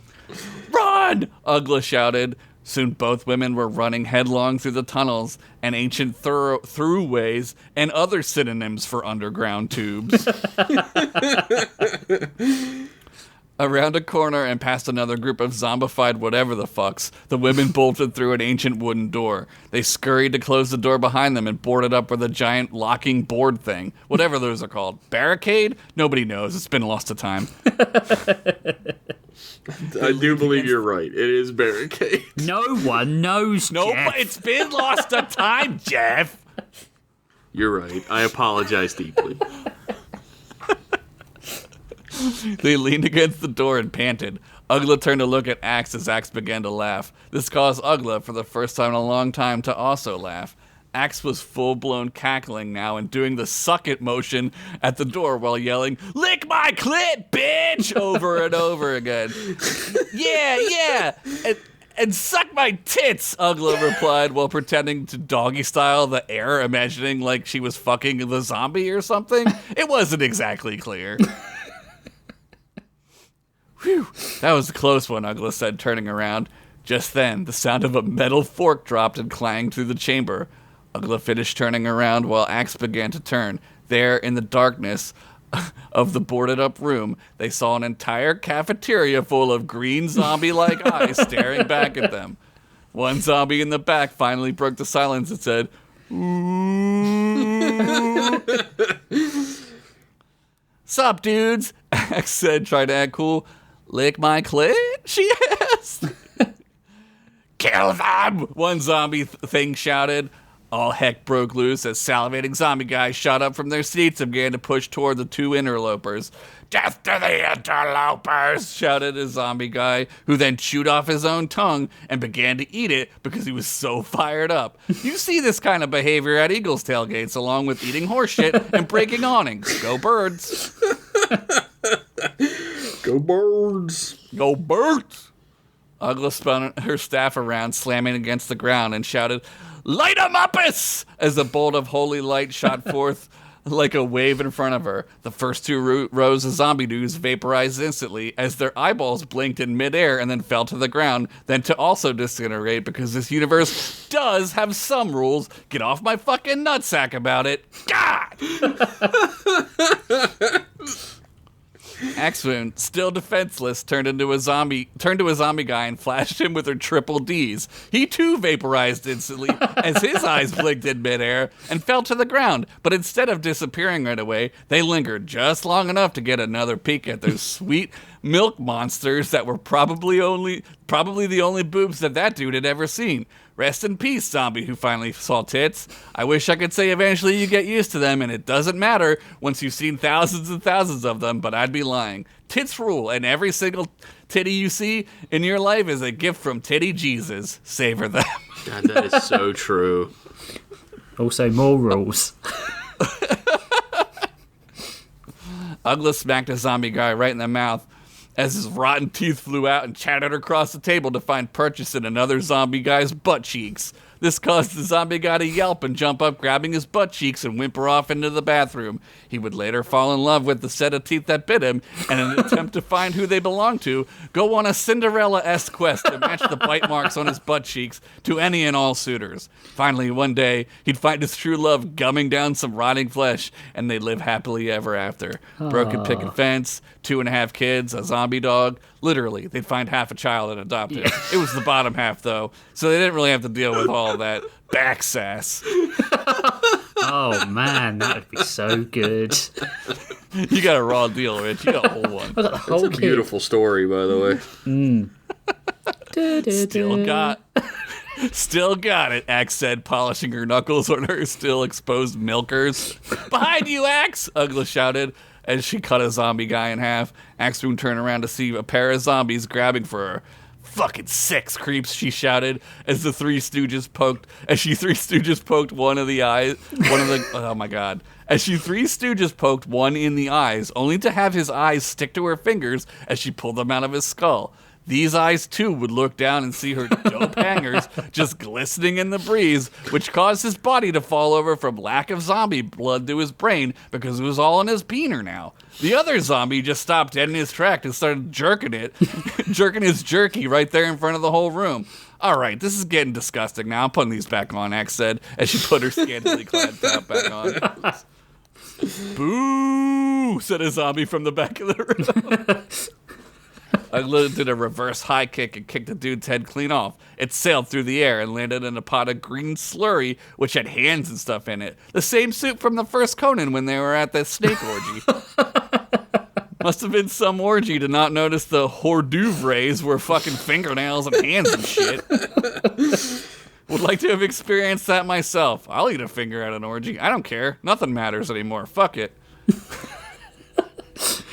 "Run!" Ugla shouted. Soon both women were running headlong through the tunnels and ancient throughways and other synonyms for underground tubes. Around a corner and past another group of zombified whatever the fucks, the women bolted through an ancient wooden door. They scurried to close the door behind them and boarded up with a giant locking board thing. Whatever those are called. Barricade? Nobody knows. It's been lost to time. I do believe you're right. It is barricade. No one knows, No, Jeff. but it's been lost to time, Jeff. You're right. I apologize deeply. They leaned against the door and panted. Ugla turned to look at Axe as Axe began to laugh. This caused Ugla, for the first time in a long time, to also laugh. Axe was full-blown cackling now and doing the suck-it motion at the door while yelling, "Lick my clit, bitch!" over and over again. Yeah, and suck my tits, Ugla replied while pretending to doggy-style the air, imagining like she was fucking the zombie or something. It wasn't exactly clear. Whew, that was a close one, Ugla said, turning around. Just then, the sound of a metal fork dropped and clanged through the chamber. Ugla finished turning around while Axe began to turn. There, in the darkness of the boarded-up room, they saw an entire cafeteria full of green zombie-like eyes staring back at them. One zombie in the back finally broke the silence and said, "Ooh." "Sup, dudes?" Axe said, trying to act cool. "Lick my clit?" she asked. "Kill them!" one zombie thing shouted. All heck broke loose as salivating zombie guys shot up from their seats and began to push toward the two interlopers. "Death to the interlopers!" shouted a zombie guy, who then chewed off his own tongue and began to eat it because he was so fired up. You see this kind of behavior at Eagles tailgates, along with eating horse shit and breaking awnings. Go Birds! Go Birds! Go Birds! Ugla spun her staff around, slamming against the ground, and shouted, "Light 'em uppus!" as a bolt of holy light shot forth like a wave in front of her. The first two rows of zombie dudes vaporized instantly as their eyeballs blinked in midair and then fell to the ground, then to also disintegrate because this universe does have some rules. Get off my fucking nutsack about it. God! Axwoon, still defenseless, turned to a zombie guy and flashed him with her triple Ds. He too vaporized instantly as his eyes blinked in midair and fell to the ground. But instead of disappearing right away, they lingered just long enough to get another peek at those sweet milk monsters that were probably the only boobs that dude had ever seen. Rest in peace, zombie who finally saw tits. I wish I could say eventually you get used to them and it doesn't matter once you've seen thousands and thousands of them, but I'd be lying. Tits rule, and every single titty you see in your life is a gift from Titty Jesus. Savor them. God, that is so true. Also, more rules. Ugla smacked a zombie guy right in the mouth as his rotten teeth flew out and chattered across the table to find purchase in another zombie guy's butt cheeks. This caused the zombie guy to yelp and jump up, grabbing his butt cheeks and whimper off into the bathroom. He would later fall in love with the set of teeth that bit him, and in an attempt to find who they belonged to, go on a Cinderella-esque quest to match the bite marks on his butt cheeks to any and all suitors. Finally, one day, he'd find his true love gumming down some rotting flesh, and they'd live happily ever after. Broken picket fence, 2.5 kids, a zombie dog. Literally, they'd find half a child and adopt it. It was the bottom half, though, so they didn't really have to deal with all that back sass. Oh, man, that would be so good. You got a raw deal, Rich. You got a whole one. I got the whole It's a beautiful story, by the way. Still got it, Axe said, polishing her knuckles on her still exposed milkers. "Behind you, Axe!" Ugla shouted as she cut a zombie guy in half. Axeboom turned around to see a pair of zombies grabbing for her. "Fucking sex creeps," she shouted as the Three Stooges poked one of the eyes. Oh my god. As she Three Stooges poked one in the eyes, only to have his eyes stick to her fingers as she pulled them out of his skull. These eyes, too, would look down and see her dope hangers just glistening in the breeze, which caused his body to fall over from lack of zombie blood to his brain because it was all in his peener now. The other zombie just stopped dead in his track and started jerking his jerky right there in front of the whole room. "All right, this is getting disgusting now. I'm putting these back on," Axe said as she put her scantily clad top back on. "Boo!" said a zombie from the back of the room. Ugla did a reverse high kick and kicked the dude's head clean off. It sailed through the air and landed in a pot of green slurry, which had hands and stuff in it. The same soup from the first Conan when they were at the snake orgy. Must have been some orgy to not notice the hors d'oeuvres were fucking fingernails and hands and shit. Would like to have experienced that myself. I'll eat a finger at an orgy. I don't care. Nothing matters anymore. Fuck it.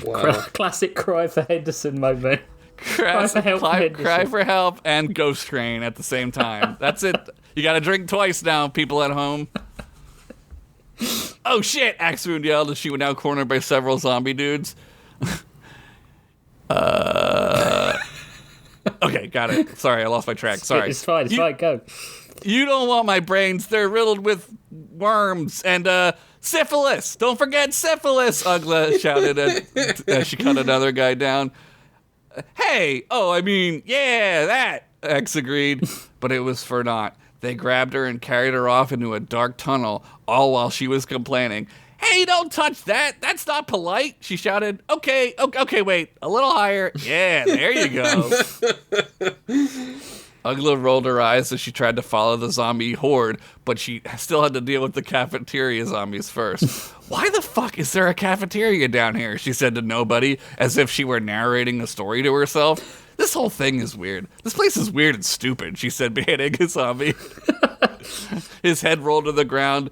Wow. Classic cry for Henderson moment. Cry for help and Ghost Train at the same time. That's it. You gotta drink twice now, people at home. "Oh shit!" Axwoon yelled as she was now cornered by several zombie dudes. Okay, got it. Sorry, I lost my track. Sorry. It's fine, go. "You don't want my brains. They're riddled with worms and syphilis. Don't forget syphilis," Ugla shouted as she cut another guy down. "Hey, yeah, that," X agreed, but it was for naught. They grabbed her and carried her off into a dark tunnel, all while she was complaining. "Hey, don't touch that. That's not polite," she shouted. Okay, wait, a little higher. Yeah, there you go. Ugla rolled her eyes as she tried to follow the zombie horde, but she still had to deal with the cafeteria zombies first. "Why the fuck is there a cafeteria down here?" she said to nobody, as if she were narrating a story to herself. "This whole thing is weird. This place is weird and stupid," she said, beheading a zombie. His head rolled to the ground,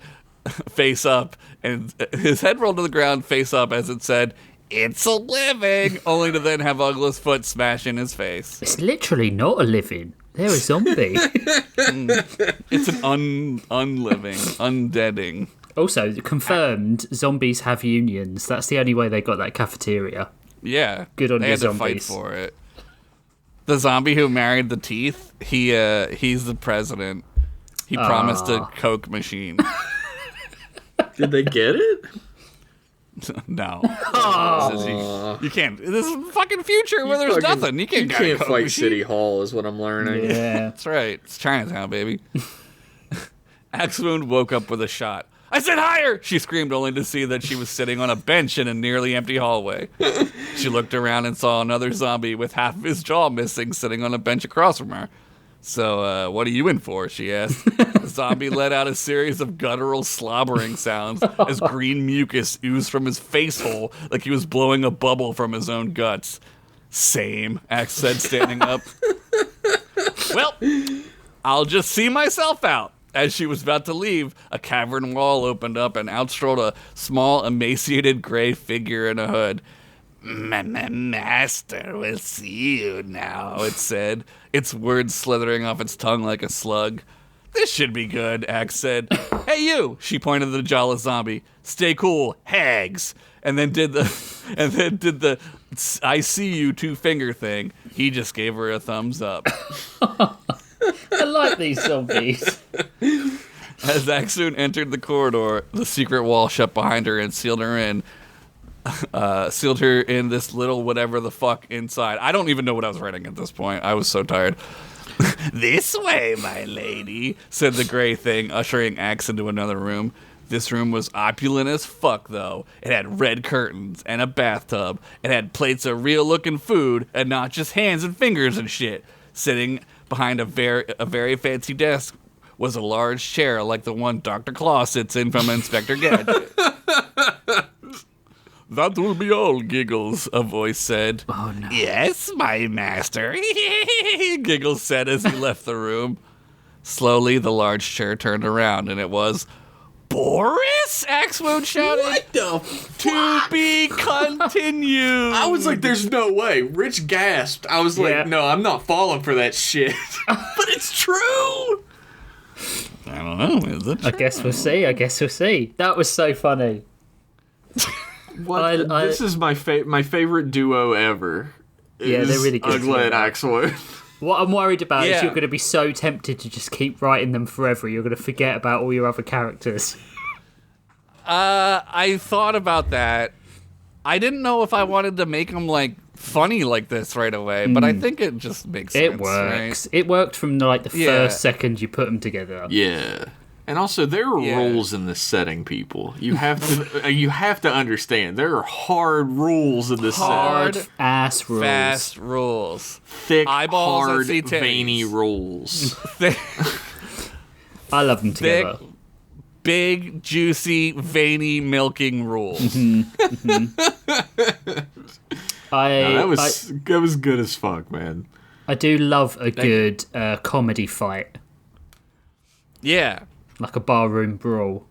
face up, and his head rolled to the ground, face up, as it said, "It's a living," only to then have Uggla's foot smash in his face. It's literally not a living. They're a zombie. It's an unliving, undeading. Also, confirmed, zombies have unions. That's the only way they got that cafeteria. Yeah. Good on they you, had to fight zombies. for it. The zombie who married the teeth, he's the president. He promised a Coke machine. Did they get it? No. You can't. This is fucking future where there's nothing. You can't fight machine. City Hall is what I'm learning. Yeah. That's right. It's Chinatown, baby. Axewound woke up with a shot. "I said higher!" she screamed, only to see that she was sitting on a bench in a nearly empty hallway. She looked around and saw another zombie with half of his jaw missing sitting on a bench across from her. "So, what are you in for?" she asked. The zombie let out a series of guttural slobbering sounds as green mucus oozed from his face hole like he was blowing a bubble from his own guts. "Same," Axe said, standing up. "Well, I'll just see myself out." As she was about to leave, a cavern wall opened up and out strolled a small, emaciated gray figure in a hood. My master will see you now," it said, its words slithering off its tongue like a slug. "This should be good," Axe said. "Hey, you," she pointed to the jawless zombie. "Stay cool, hags." And then did the "I see you" two-finger thing. He just gave her a thumbs up. I like these zombies. As Axewound entered the corridor, the secret wall shut behind her and sealed her in this little whatever the fuck inside. I don't even know what I was writing at this point. I was so tired. "This way, my lady," said the gray thing, ushering Axe into another room. This room was opulent as fuck, though. It had red curtains and a bathtub. It had plates of real-looking food and not just hands and fingers and shit. Sitting behind a very fancy desk was a large chair like the one Dr. Claw sits in from Inspector Gadget. "That will be all, Giggles," a voice said. Oh, no. "Yes, my master," Giggles said as he left the room. Slowly, the large chair turned around, and it was Boris? Axewound shouted. What the To be continued. I was like, there's no way. Rich gasped. I was like, no, I'm not falling for that shit. But it's true. I don't know. Is it true? I guess we'll see. That was so funny. This is my favorite duo ever. Yeah, they're really good. Ugla and Axewound. What I'm worried about is you're going to be so tempted to just keep writing them forever. You're going to forget about all your other characters. I thought about that. I didn't know if I wanted to make them like funny like this right away, but I think it just makes sense. It works. Right? It worked from like the first second you put them together. Yeah. And also, there are rules in this setting, people. You have to understand. There are hard rules in this setting. Hard-ass rules. Fast rules. Thick, eyeballs hard, veiny rules. I love them together. Thick, big, juicy, veiny, milking rules. That was good as fuck, man. I do love a good comedy fight. Yeah. Like a barroom brawl.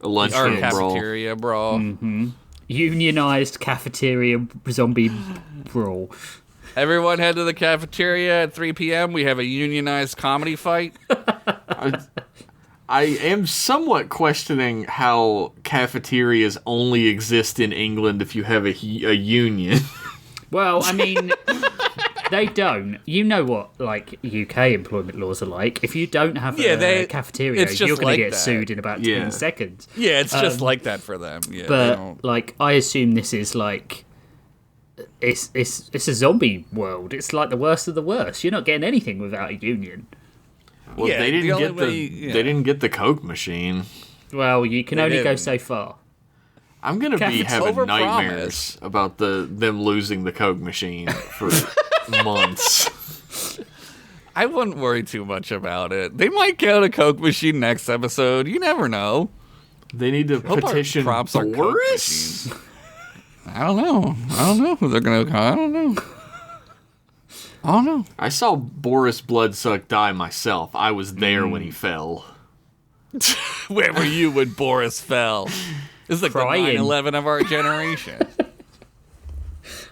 A lunchroom brawl. Cafeteria brawl. Mm-hmm. Unionized cafeteria zombie brawl. Everyone head to the cafeteria at 3 p.m. We have a unionized comedy fight. I am somewhat questioning how cafeterias only exist in England if you have a union. Well, I mean, they don't. You know what, like, UK employment laws are like. If you don't have a cafeteria, you're going to get sued in about 10 seconds. Yeah, it's just like that for them. Yeah, but, like, I assume this is, like, it's a zombie world. It's like the worst of the worst. You're not getting anything without a union. Well, they didn't get the Coke machine. Well, you can only go so far. I'm gonna be having nightmares about them losing the Coke machine for months. I wouldn't worry too much about it. They might get a Coke machine next episode. You never know. They need to petition Boris? I don't know who they're gonna. I don't know. Oh, no. I saw Boris Bloodsuck die myself. I was there when he fell. Where were you when Boris fell? This is like Crying. the 9/11 of our generation.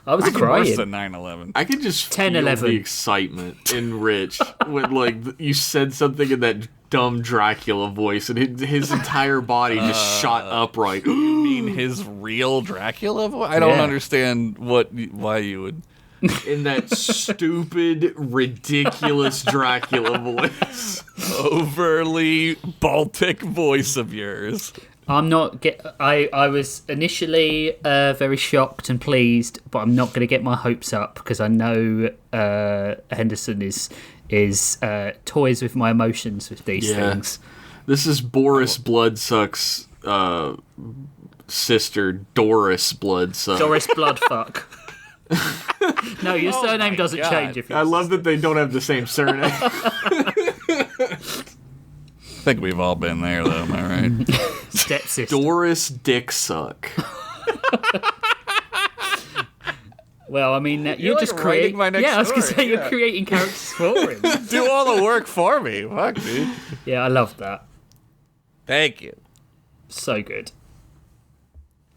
I was Worse crying. than 9/11. I could just 10, feel 11. the excitement in Rich when, like, you said something in that dumb Dracula voice, and his entire body just shot upright. You mean his real Dracula voice? I don't understand why you would. In that stupid, ridiculous Dracula voice. Overly Baltic voice of yours. I'm not I was initially very shocked and pleased, but I'm not going to get my hopes up because I know Henderson is toys with my emotions with these things. This is Boris Bloodsuck's sister, Doris Bloodsuck. Doris Bloodfuck. No, your surname doesn't change if you. I love that they don't have the same surname. I think we've all been there, though. Am I right? Stepsister. Doris Dicksuck. Well, I mean, you're like just writing creating. my next I was going to story, say you're creating characters for him. Do all the work for me. Fuck, dude. Yeah, I love that. Thank you. So good.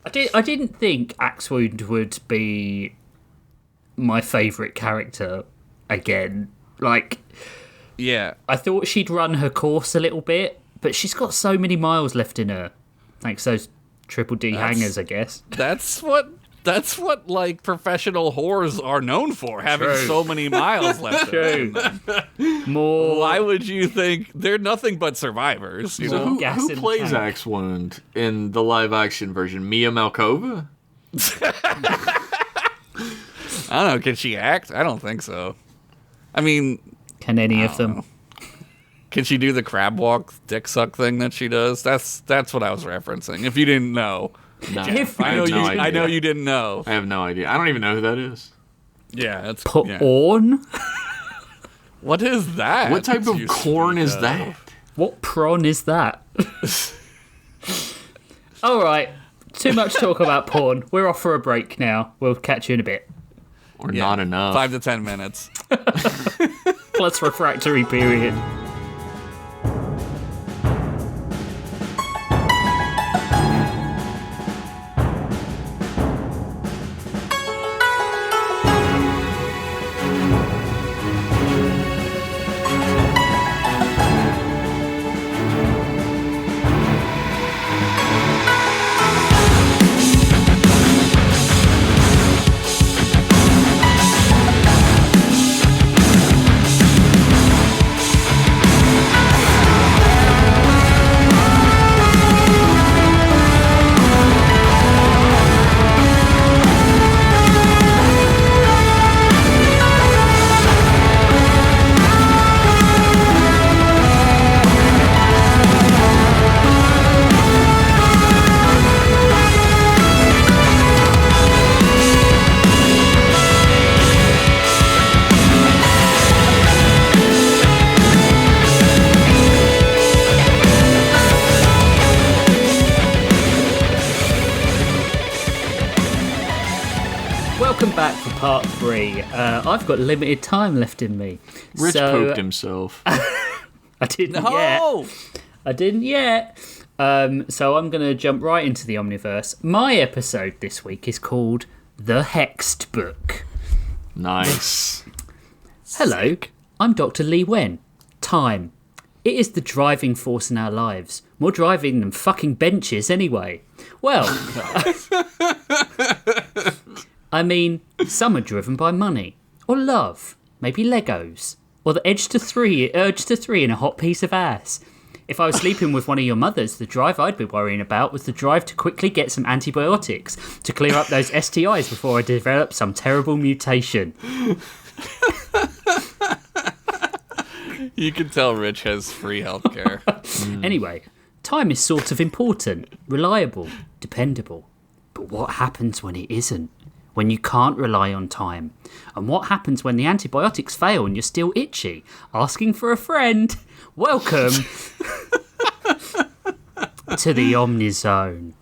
I didn't think Axewound would be my favourite character again. Like, Yeah. I thought she'd run her course a little bit, but she's got so many miles left in her. Thanks to those Triple D hangers, I guess. That's what like professional whores are known for, having True. so many miles left. True. More. Why would you think they're nothing but survivors? You So know? gas who in the plays tank. Axewound in the live-action version? Mia Malkova? I don't know. Can she act? I don't think so. I mean, Can any of them? can she do the crab walk, dick suck thing that she does? That's what I was referencing. If you didn't know, No, If- I have no idea. I know you didn't know. I have no idea. I don't even know who that is. Yeah, that's Put yeah. on? What is that? What type of You corn is speak that? of? What prawn is that? All right. Too much talk about porn. We're off for a break now. We'll catch you in a bit. Or Yeah, not enough. 5 to 10 minutes. Plus refractory period. Welcome back for part 3. I've got limited time left in me. Rich so, pooped himself. I didn't No! yet. I didn't yet. So I'm going to jump right into the Omniverse. My episode this week is called The Hexed Book. Nice. Hello, I'm Dr. Lee Wen. Time. It is the driving force in our lives. More driving than fucking benches anyway. Well, I mean, some are driven by money. Or love. Maybe Legos. Or the urge to three and a hot piece of ass. If I was sleeping with one of your mothers, the drive I'd be worrying about was the drive to quickly get some antibiotics to clear up those STIs before I develop some terrible mutation. You can tell Rich has free healthcare. Anyway, time is sort of important, reliable, dependable. But what happens when it isn't? When you can't rely on time? And what happens when the antibiotics fail and you're still itchy? Asking for a friend? Welcome to the Omnizone.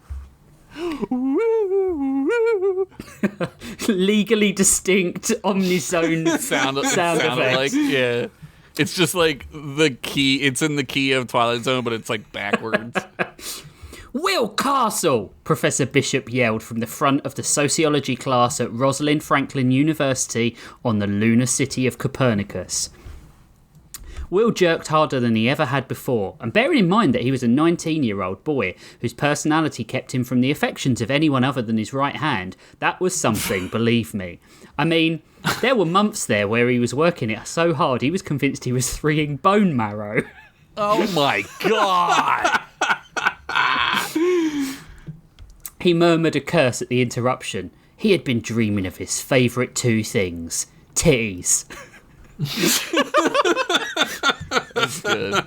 Legally distinct omnisone sound effects. Yeah. It's just like the key. It's in the key of Twilight Zone, but it's like backwards. Will Castle! Professor Bishop yelled from the front of the sociology class at Rosalind Franklin University on the lunar city of Copernicus. Will jerked harder than he ever had before, and bearing in mind that he was a 19-year-old boy whose personality kept him from the affections of anyone other than his right hand, that was something, believe me. I mean, there were months there where he was working it so hard he was convinced he was freeing bone marrow. Oh my god! He murmured a curse at the interruption. He had been dreaming of his favourite two things. Titties. That's good.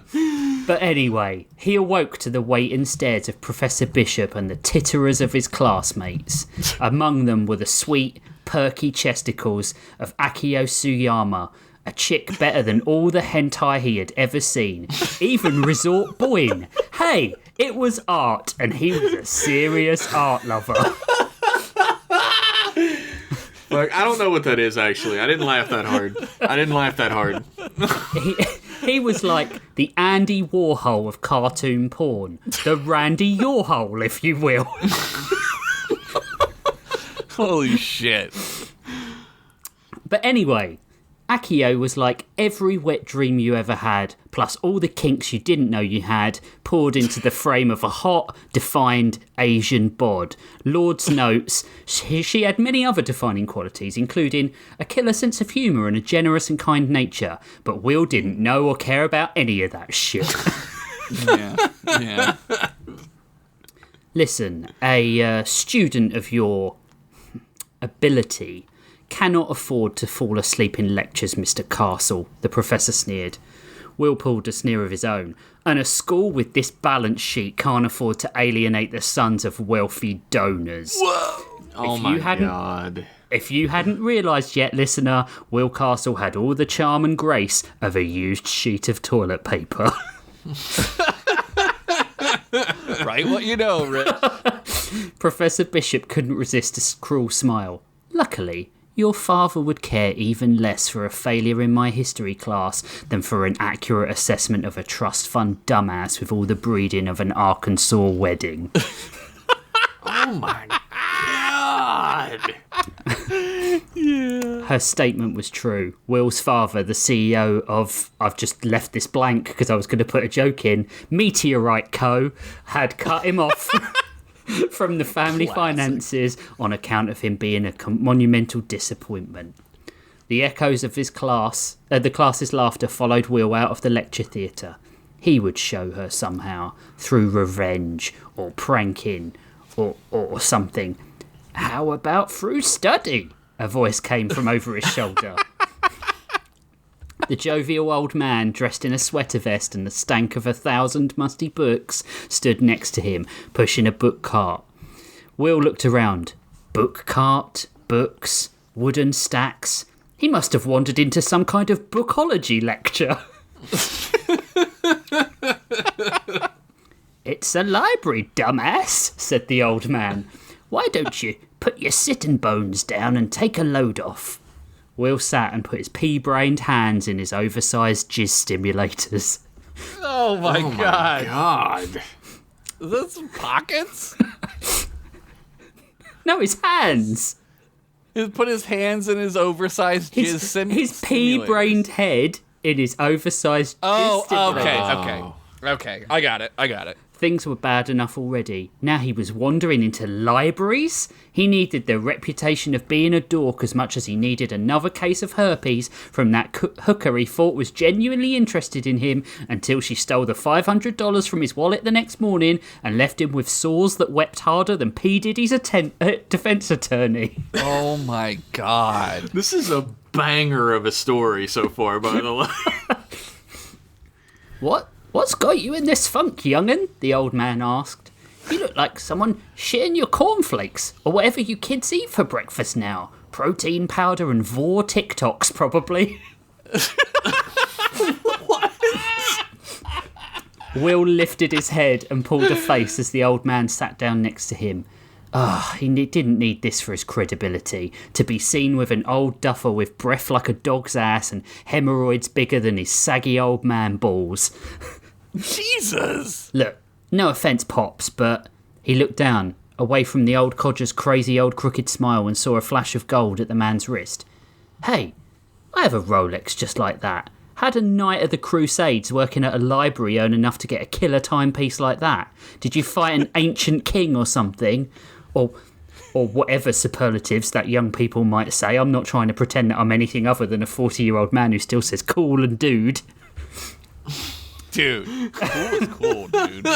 But anyway, he awoke to the weight and stares of Professor Bishop and the titterers of his classmates. Among them were the sweet, perky chesticles of Akio Suyama, a chick better than all the hentai he had ever seen. Even Resort Boyne. Hey, it was art, and he was a serious art lover. Like, I don't know what that is, actually. I didn't laugh that hard. He was like the Andy Warhol of cartoon porn. The Randy Warhol, if you will. Holy shit. But anyway, Akio was like every wet dream you ever had, plus all the kinks you didn't know you had, poured into the frame of a hot, defined Asian bod. Lord's notes, she had many other defining qualities, including a killer sense of humour and a generous and kind nature, but Will didn't know or care about any of that shit. Yeah. Listen, a student of your ability cannot afford to fall asleep in lectures, Mr. Castle, the professor sneered. Will pulled a sneer of his own. And a school with this balance sheet can't afford to alienate the sons of wealthy donors. Whoa! Oh my god. If you hadn't realised yet, listener, Will Castle had all the charm and grace of a used sheet of toilet paper. Write what you know, Rich. Professor Bishop couldn't resist a cruel smile. Luckily, your father would care even less for a failure in my history class than for an accurate assessment of a trust fund dumbass with all the breeding of an Arkansas wedding. Oh my god. Yeah. Her statement was true. Will's father, the CEO of, I've just left this blank because I was going to put a joke in, Meteorite Co., had cut him off from the family finances on account of him being a monumental disappointment. The echoes of his the class's laughter followed Will out of the lecture theatre. He would show her somehow, through revenge or pranking or something. How about through study? A voice came from over his shoulder. The jovial old man, dressed in a sweater vest and the stank of 1,000 musty books, stood next to him, pushing a book cart. Will looked around. Book cart, books, wooden stacks. He must have wandered into some kind of bookology lecture. It's a library, dumbass, said the old man. Why don't you put your sitting bones down and take a load off? Will sat and put his pea-brained hands in his oversized jizz stimulators. Oh my god. God. Is that some pockets? No, his hands. He put his hands in his oversized jizz His pea-brained head in his oversized jizz stimulators. Okay. I got it. Things were bad enough already. Now he was wandering into libraries? He needed the reputation of being a dork as much as he needed another case of herpes from that hooker he thought was genuinely interested in him until she stole the $500 from his wallet the next morning and left him with sores that wept harder than P. Diddy's defense attorney. Oh my god. This is a banger of a story so far, by the way. What's got you in this funk, young'un? The old man asked. You look like someone shitting your cornflakes, or whatever you kids eat for breakfast now. Protein powder and vor TikToks, probably. What? Will lifted his head and pulled a face as the old man sat down next to him. He didn't need this for his credibility. To be seen with an old duffer with breath like a dog's ass and hemorrhoids bigger than his saggy old man balls. Jesus! Look, no offence, Pops, but he looked down, away from the old codger's crazy old crooked smile, and saw a flash of gold at the man's wrist. Hey, I have a Rolex just like that. Had a Knight of the Crusades working at a library earn enough to get a killer timepiece like that? Did you fight an ancient king or something? Or whatever superlatives that young people might say. I'm not trying to pretend that I'm anything other than a 40-year-old man who still says cool and dude. Dude, cool is cool, dude.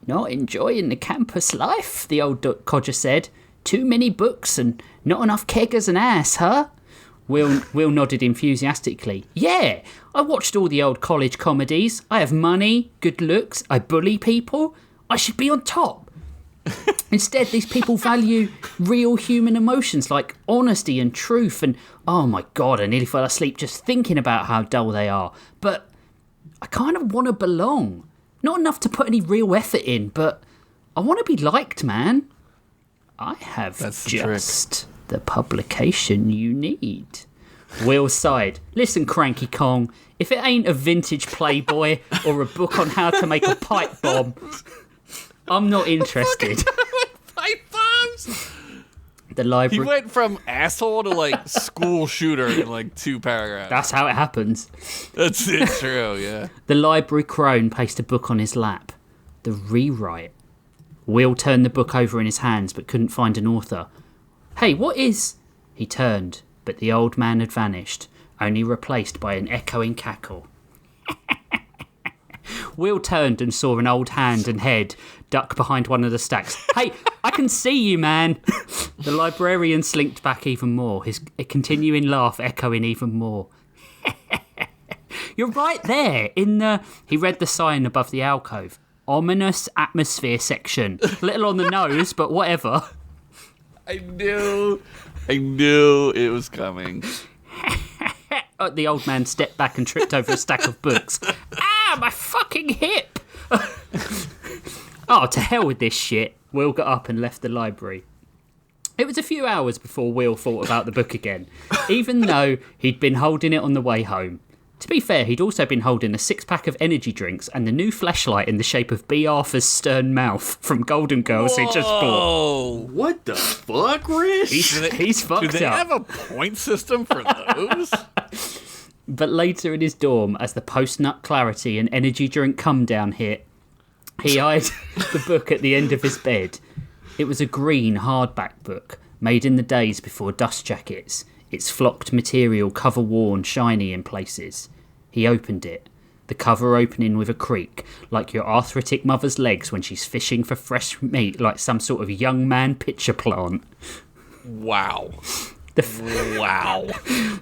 Not enjoying the campus life, the old codger said. Too many books and not enough keggers and ass, huh? Will nodded enthusiastically. Yeah, I watched all the old college comedies. I have money, good looks, I bully people. I should be on top. Instead, these people value real human emotions like honesty and truth, and oh my god, I nearly fell asleep just thinking about how dull they are. But I kind of want to belong. Not enough to put any real effort in, but I want to be liked, man. I have just the publication you need. Will sighed. Listen, Cranky Kong, if it ain't a vintage Playboy or a book on how to make a pipe bomb, I'm not interested. Pipe bombs? The library. He went from asshole to like school shooter in like 2 paragraphs. That's how it happens. That's it, true, yeah. The library crone placed a book on his lap. The Rewrite. Will turned the book over in his hands but couldn't find an author. Hey, what is... He turned, but the old man had vanished, only replaced by an echoing cackle. Will turned and saw an old hand and head duck behind one of the stacks. Hey, I can see you, man. The librarian slinked back even more, his continuing laugh echoing even more. You're right there in the... He read the sign above the alcove. Ominous atmosphere section. Little on the nose, but whatever. I knew it was coming. The old man stepped back and tripped over a stack of books. Ah, my fucking hip! Oh, to hell with this shit. Will got up and left the library. It was a few hours before Will thought about the book again, even though he'd been holding it on the way home. To be fair, he'd also been holding a 6-pack of energy drinks and the new flashlight in the shape of B. Arthur's stern mouth from Golden Girls he just bought. Oh, What the fuck, Rich? He's fucked up. do they have a point system for those? But later in his dorm, as the post-nut clarity and energy drink come down hit, he eyed the book at the end of his bed. It was a green hardback book, made in the days before dust jackets, its flocked material cover-worn, shiny in places. He opened it, the cover opening with a creak, like your arthritic mother's legs when she's fishing for fresh meat like some sort of young man pitcher plant. Wow. Wow.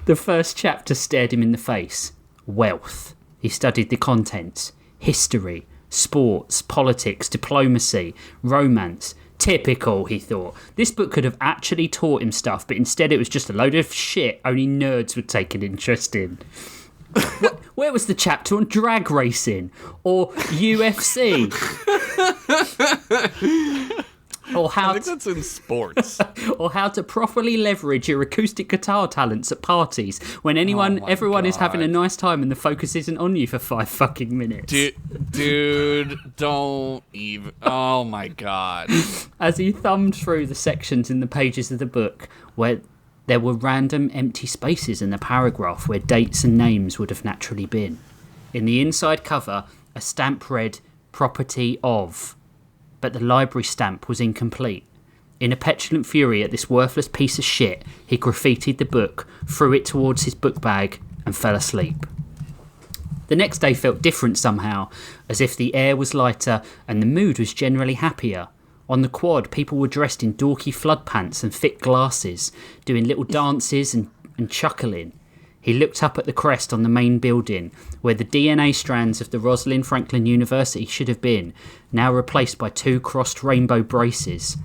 The first chapter stared him in the face. Wealth. He studied the contents. History, sports, politics, diplomacy, romance. Typical, he thought. This book could have actually taught him stuff, but instead it was just a load of shit only nerds would take an interest in. Where was the chapter on drag racing? Or UFC? Or how I think that's in sports. Or how to properly leverage your acoustic guitar talents at parties when everyone is having a nice time and the focus isn't on you for 5 fucking minutes. Dude, don't even... Oh my god. As he thumbed through the sections in the pages of the book where there were random empty spaces in the paragraph where dates and names would have naturally been. In the inside cover, a stamp read, "Property of," but the library stamp was incomplete. In a petulant fury at this worthless piece of shit, he graffitied the book, threw it towards his book bag, and fell asleep. The next day felt different somehow, as if the air was lighter and the mood was generally happier. On the quad, people were dressed in dorky flood pants and thick glasses, doing little dances and chuckling. He looked up at the crest on the main building, where the DNA strands of the Rosalind Franklin University should have been, now replaced by 2 crossed rainbow braces.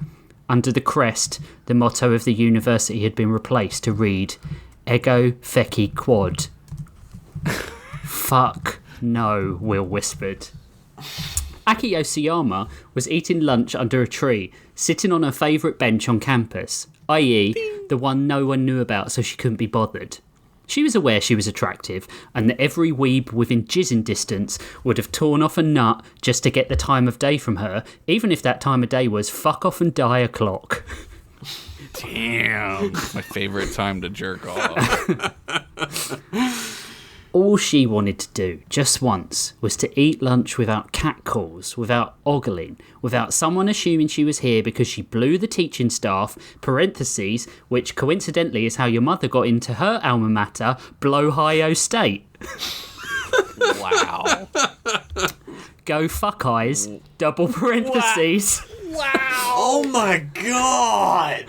Under the crest, the motto of the university had been replaced to read, Ego Feci Quad. Fuck no, Will whispered. Aki Yoshiyama was eating lunch under a tree, sitting on her favourite bench on campus, i.e. the one no one knew about so she couldn't be bothered. She was aware she was attractive, and that every weeb within jizzing distance would have torn off a nut just to get the time of day from her, even if that time of day was fuck off and die o'clock. Damn. My favorite time to jerk off. All she wanted to do, just once, was to eat lunch without catcalls, without ogling, without someone assuming she was here because she blew the teaching staff, parentheses, which coincidentally is how your mother got into her alma mater, Blowhio State. Wow. Go fuck eyes, double parentheses. Wow. Oh my god!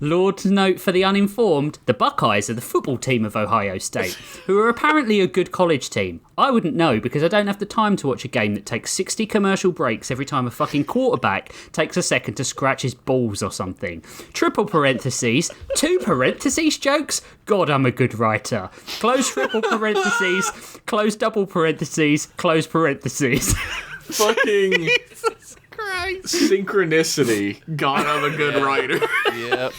Lord's note for the uninformed, the Buckeyes are the football team of Ohio State, who are apparently a good college team. I wouldn't know because I don't have the time to watch a game that takes 60 commercial breaks every time a fucking quarterback takes a second to scratch his balls or something. Triple parentheses, 2 parentheses jokes? God, I'm a good writer. Close triple parentheses, close double parentheses, close parentheses. Fucking Jesus Christ. synchronicity. God, I'm a good writer. Yep.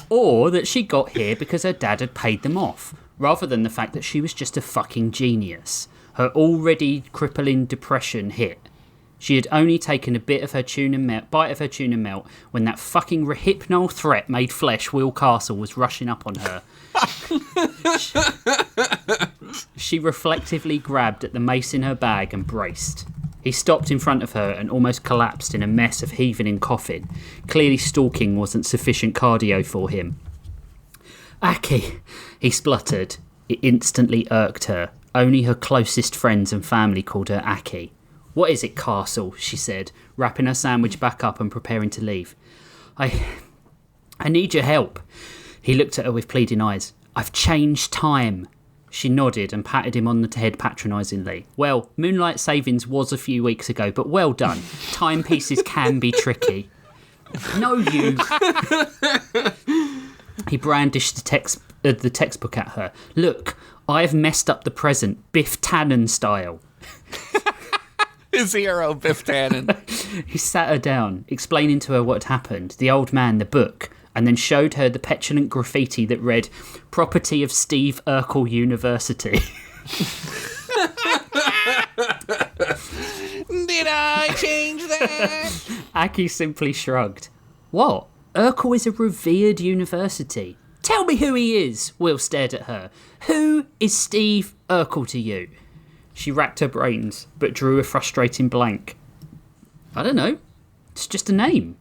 Or that she got here because her dad had paid them off, rather than the fact that she was just a fucking genius. Her already crippling depression hit. She had only taken a bite of her tuna melt when that fucking Rehypnol threat made flesh Will Castle was rushing up on her. She reflectively grabbed at the mace in her bag and braced. He stopped in front of her and almost collapsed in a mess of heaving and coughing. Clearly stalking wasn't sufficient cardio for him. Aki, he spluttered. It instantly irked her. Only her closest friends and family called her Aki. What is it, Castle? She said, wrapping her sandwich back up and preparing to leave. I need your help. He looked at her with pleading eyes. I've changed time. She nodded and patted him on the head patronisingly. Well, Moonlight Savings was a few weeks ago, but well done. Timepieces can be tricky. No, you... He brandished the textbook at her. Look, I've messed up the present, Biff Tannen style. His hero, Biff Tannen. He sat her down, explaining to her what had happened, the old man, the book, and then showed her the petulant graffiti that read, Property of Steve Urkel University. Did I change that? Aki simply shrugged. What? Urkel is a revered university. Tell me who he is, Will stared at her. Who is Steve Urkel to you? She racked her brains, but drew a frustrating blank. I don't know. It's just a name.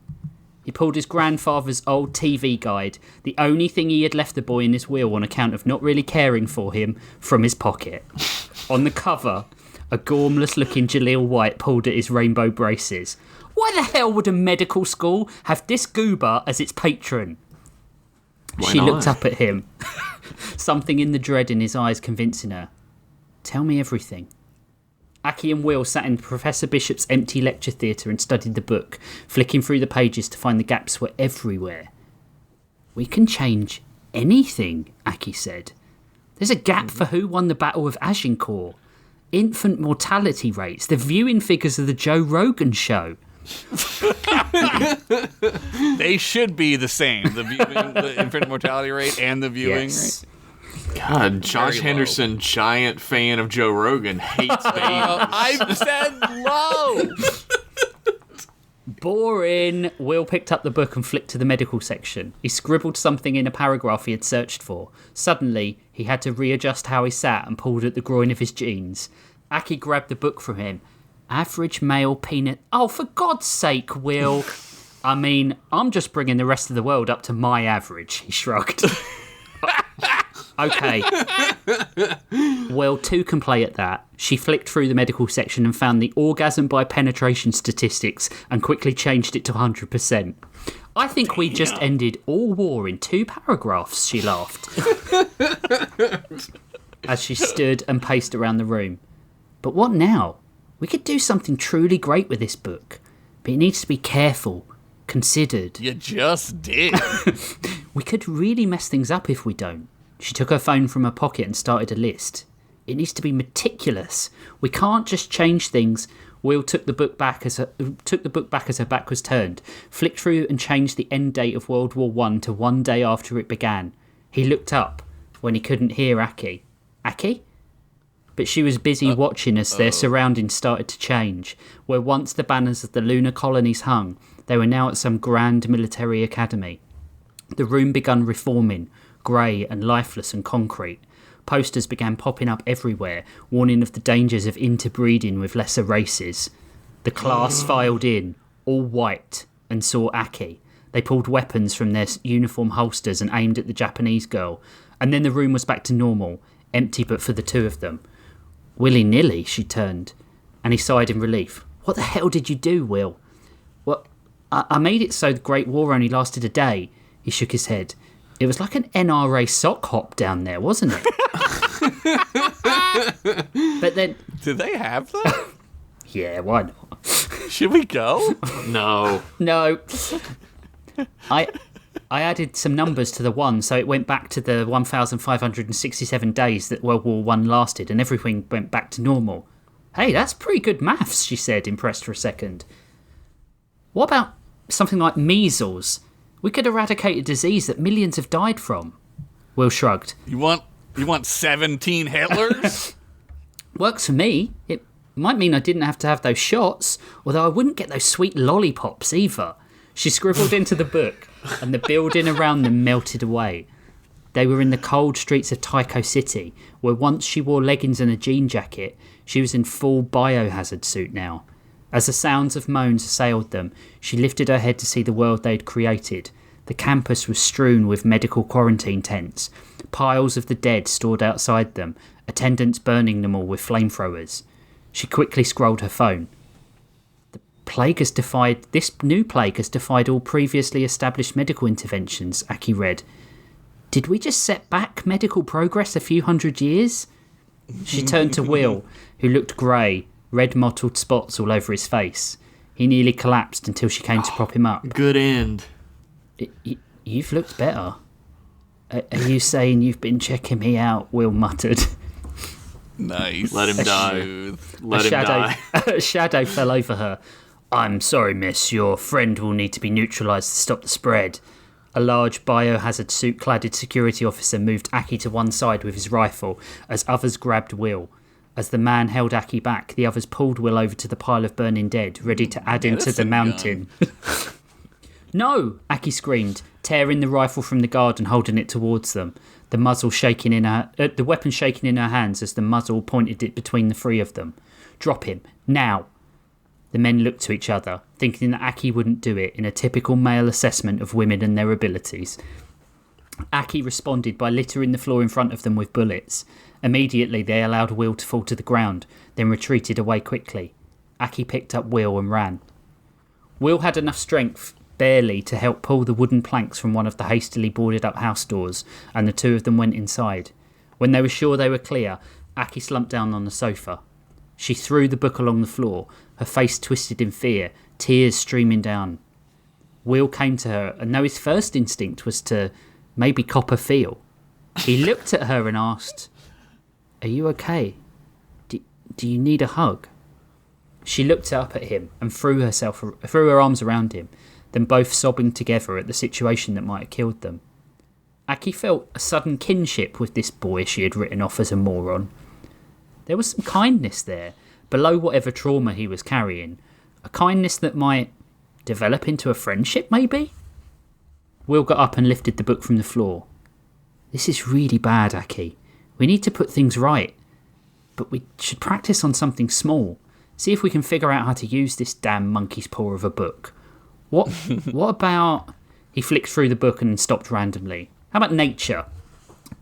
He pulled his grandfather's old TV guide, the only thing he had left the boy in his will on account of not really caring for him, from his pocket. On the cover, a gormless-looking Jaleel White pulled at his rainbow braces. Why the hell would a medical school have this goober as its patron? Why She not? looked up at him, something in the dread in his eyes convincing her. Tell me everything. Aki and Will sat in Professor Bishop's empty lecture theatre and studied the book, flicking through the pages to find the gaps were everywhere. We can change anything, Aki said. There's a gap for who won the Battle of Agincourt, infant mortality rates, the viewing figures of the Joe Rogan show. They should be the same. The infant mortality rate and the viewing Yes. rate. God, Josh Very low. Henderson, giant fan of Joe Rogan, hates babies. I said low. Boring. Will picked up the book and flicked to the medical section. He scribbled something in a paragraph he had searched for. Suddenly, he had to readjust how he sat and pulled at the groin of his jeans. Aki grabbed the book from him. Average male peanut... Oh, for God's sake, Will. I mean, I'm just bringing the rest of the world up to my average, he shrugged. Okay. Well, 2 can play at that. She flicked through the medical section and found the orgasm by penetration statistics and quickly changed it to 100%. I think we just ended all war in 2 paragraphs, she laughed. As she stood and paced around the room. But what now? We could do something truly great with this book. But it needs to be careful, considered. You just did. We could really mess things up if we don't. She took her phone from her pocket and started a list. It needs to be meticulous. We can't just change things. Will took the book back as her back was turned, flicked through and changed the end date of World War I to one day after it began. He looked up when he couldn't hear Aki. Aki? But she was busy watching as their surroundings started to change. Where once the banners of the lunar colonies hung, they were now at some grand military academy. The room began reforming, grey and lifeless and concrete. Posters began popping up everywhere, warning of the dangers of interbreeding with lesser races. The class filed in, all white, and saw Aki. They pulled weapons from their uniform holsters and aimed at the Japanese girl. And then the room was back to normal, empty but for the two of them. Willy-nilly, she turned, and he sighed in relief. What the hell did you do, Will? Well, I made it so the Great War only lasted a day. He shook his head. It was like an NRA sock hop down there, wasn't it? But then... Do they have that? Yeah, why not? Should we go? No. No. I added some numbers to the one, so it went back to the 1,567 days that World War I lasted, and everything went back to normal. Hey, that's pretty good maths, she said, impressed for a second. What about something like measles? We could eradicate a disease that millions have died from. Will shrugged. You want 17 Hitlers? Works for me. It might mean I didn't have to have those shots, although I wouldn't get those sweet lollipops either. She scribbled into the book, and the building around them melted away. They were in the cold streets of Tycho City, where once she wore leggings and a jean jacket, she was in full biohazard suit now. As the sounds of moans assailed them, she lifted her head to see the world they'd created. The campus was strewn with medical quarantine tents, piles of the dead stored outside them, attendants burning them all with flamethrowers. She quickly scrolled her phone. This new plague has defied all previously established medical interventions, Aki read. Did we just set back medical progress a few hundred years? She turned to Will, who looked grey, red mottled spots all over his face. He nearly collapsed until she came to prop him up. Good end. You've looked better. Are you saying you've been checking me out? Will muttered. Nice. Let him die. Let him die. A shadow fell over her. I'm sorry, miss. Your friend will need to be neutralised to stop the spread. A large biohazard suit-cladded security officer moved Aki to one side with his rifle as others grabbed Will. As the man held Aki back, the others pulled Will over to the pile of burning dead, ready to add him to the mountain. No! Aki screamed, tearing the rifle from the guard and holding it towards them. The weapon shaking in her hands as the muzzle pointed it between the three of them. Drop him, now! The men looked to each other, thinking that Aki wouldn't do it in a typical male assessment of women and their abilities. Aki responded by littering the floor in front of them with bullets. Immediately they allowed Will to fall to the ground, then retreated away quickly. Aki picked up Will and ran. Will had enough strength, barely, to help pull the wooden planks from one of the hastily boarded up house doors, and the two of them went inside. When they were sure they were clear, Aki slumped down on the sofa. She threw the book along the floor, her face twisted in fear, tears streaming down. Will came to her, and though his first instinct was to maybe cop a feel, he looked at her and asked, "Are you okay? Do you need a hug?" She looked up at him and threw her arms around him, then both sobbing together at the situation that might have killed them. Aki felt a sudden kinship with this boy she had written off as a moron. There was some kindness there, below whatever trauma he was carrying. A kindness that might develop into a friendship, maybe? Will got up and lifted the book from the floor. This is really bad, Aki. We need to put things right. But we should practice on something small. See if we can figure out how to use this damn monkey's paw of a book. What about... He flicked through the book and stopped randomly. How about nature?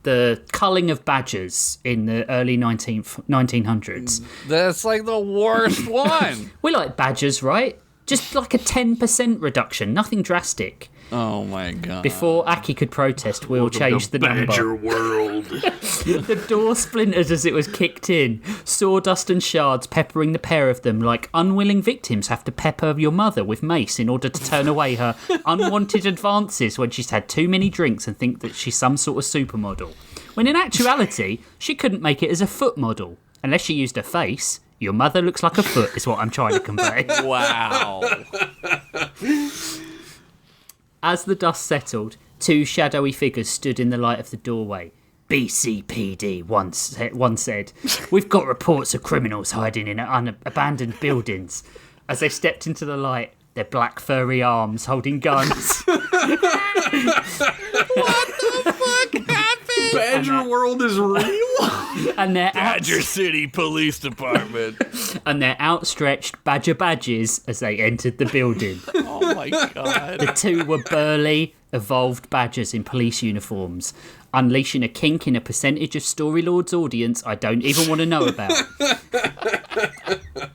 The culling of badgers in the early 1900s. That's like the worst one. We like badgers, right? Just like a 10% reduction, nothing drastic. Oh my god. Before Aki could protest, Will changed the number. Badger world. The door splintered as it was kicked in, sawdust and shards peppering the pair of them like unwilling victims have to pepper your mother with mace in order to turn away her unwanted advances when she's had too many drinks and think that she's some sort of supermodel. when in actuality, she couldn't make it as a foot model. Unless she used her face, your mother looks like a foot, is what I'm trying to convey. Wow. As the dust settled, two shadowy figures stood in the light of the doorway. BCPD one said, "We've got reports of criminals hiding in abandoned buildings." As they stepped into the light, their black furry arms holding guns. Badger World is real? And their Badger City Police Department. and their outstretched badger badges as they entered the building. Oh my god. The two were burly, evolved badgers in police uniforms, unleashing a kink in a percentage of Storylord's audience I don't even want to know about.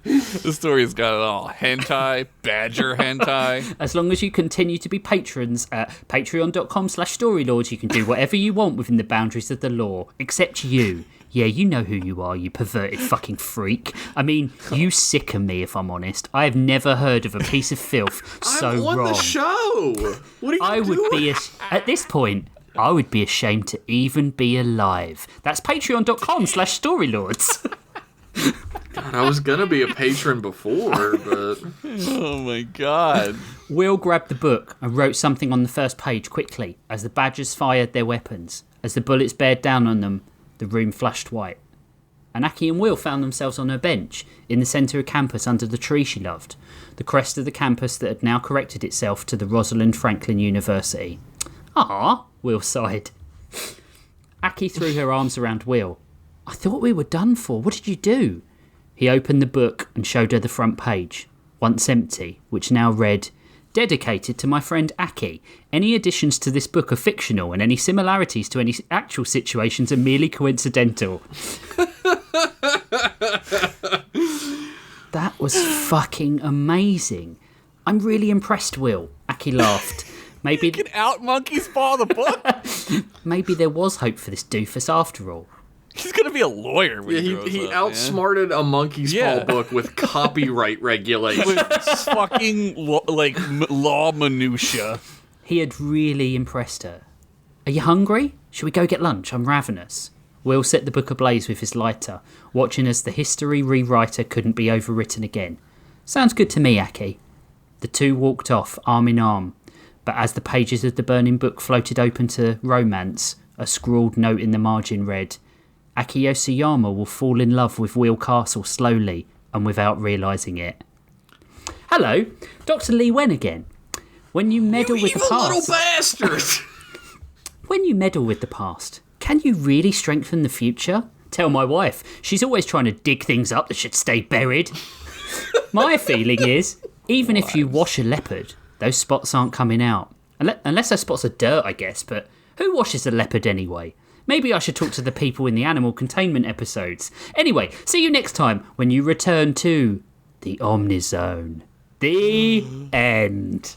The story's got it all. Hentai, badger hentai. As long as you continue to be patrons at patreon.com/storylords, you can do whatever you want within the boundaries of the law. Except you. Yeah, you know who you are, you perverted fucking freak. I mean, you sicker me, if I'm honest. I have never heard of a piece of filth so I'm on wrong. the show. What are you doing? At this point, I would be ashamed to even be alive. That's patreon.com/storylords. God, I was gonna be a patron before, but Oh my god. Will grabbed the book and wrote something on the first page quickly as the badgers fired their weapons. As the bullets bared down on them, the room flashed white. Anaki and Will found themselves on her bench in the centre of campus under the tree she loved, the crest of the campus that had now corrected itself to the Rosalind Franklin University. "Ah," Will sighed. Aki threw her arms around Will. "I thought we were done for. What did you do?" He opened the book and showed her the front page, once empty, which now read, "Dedicated to my friend Aki. Any additions to this book are fictional and any similarities to any actual situations are merely coincidental." That was fucking amazing. "I'm really impressed, Will." Aki laughed. Maybe Out monkey's paw the book? maybe there was hope for this doofus after all. He's gonna be a lawyer when yeah, he he grows up, outsmarted a monkey's paw book with copyright regulations. man. With fucking law minutia. He had really impressed her. "Are you hungry? Shall we go get lunch? I'm ravenous." Will set the book ablaze with his lighter, watching as the history rewriter couldn't be overwritten again. "Sounds good to me, Aki." The two walked off, arm in arm, but as the pages of the burning book floated open to romance, a scrawled note in the margin read, "Aki Yoshiyama will fall in love with Will Castle slowly and without realising it." "Hello, Dr. Lee Wen again. When you meddle with the past... little bastard! When you meddle with the past, can you really strengthen the future? Tell my wife. She's always trying to dig things up that should stay buried. My feeling is, even if you wash a leopard, those spots aren't coming out. Unless those spots are dirt, I guess, but who washes a leopard anyway? Maybe I should talk to the people in the animal containment episodes. Anyway, see you next time when you return to the Omnizone. The end.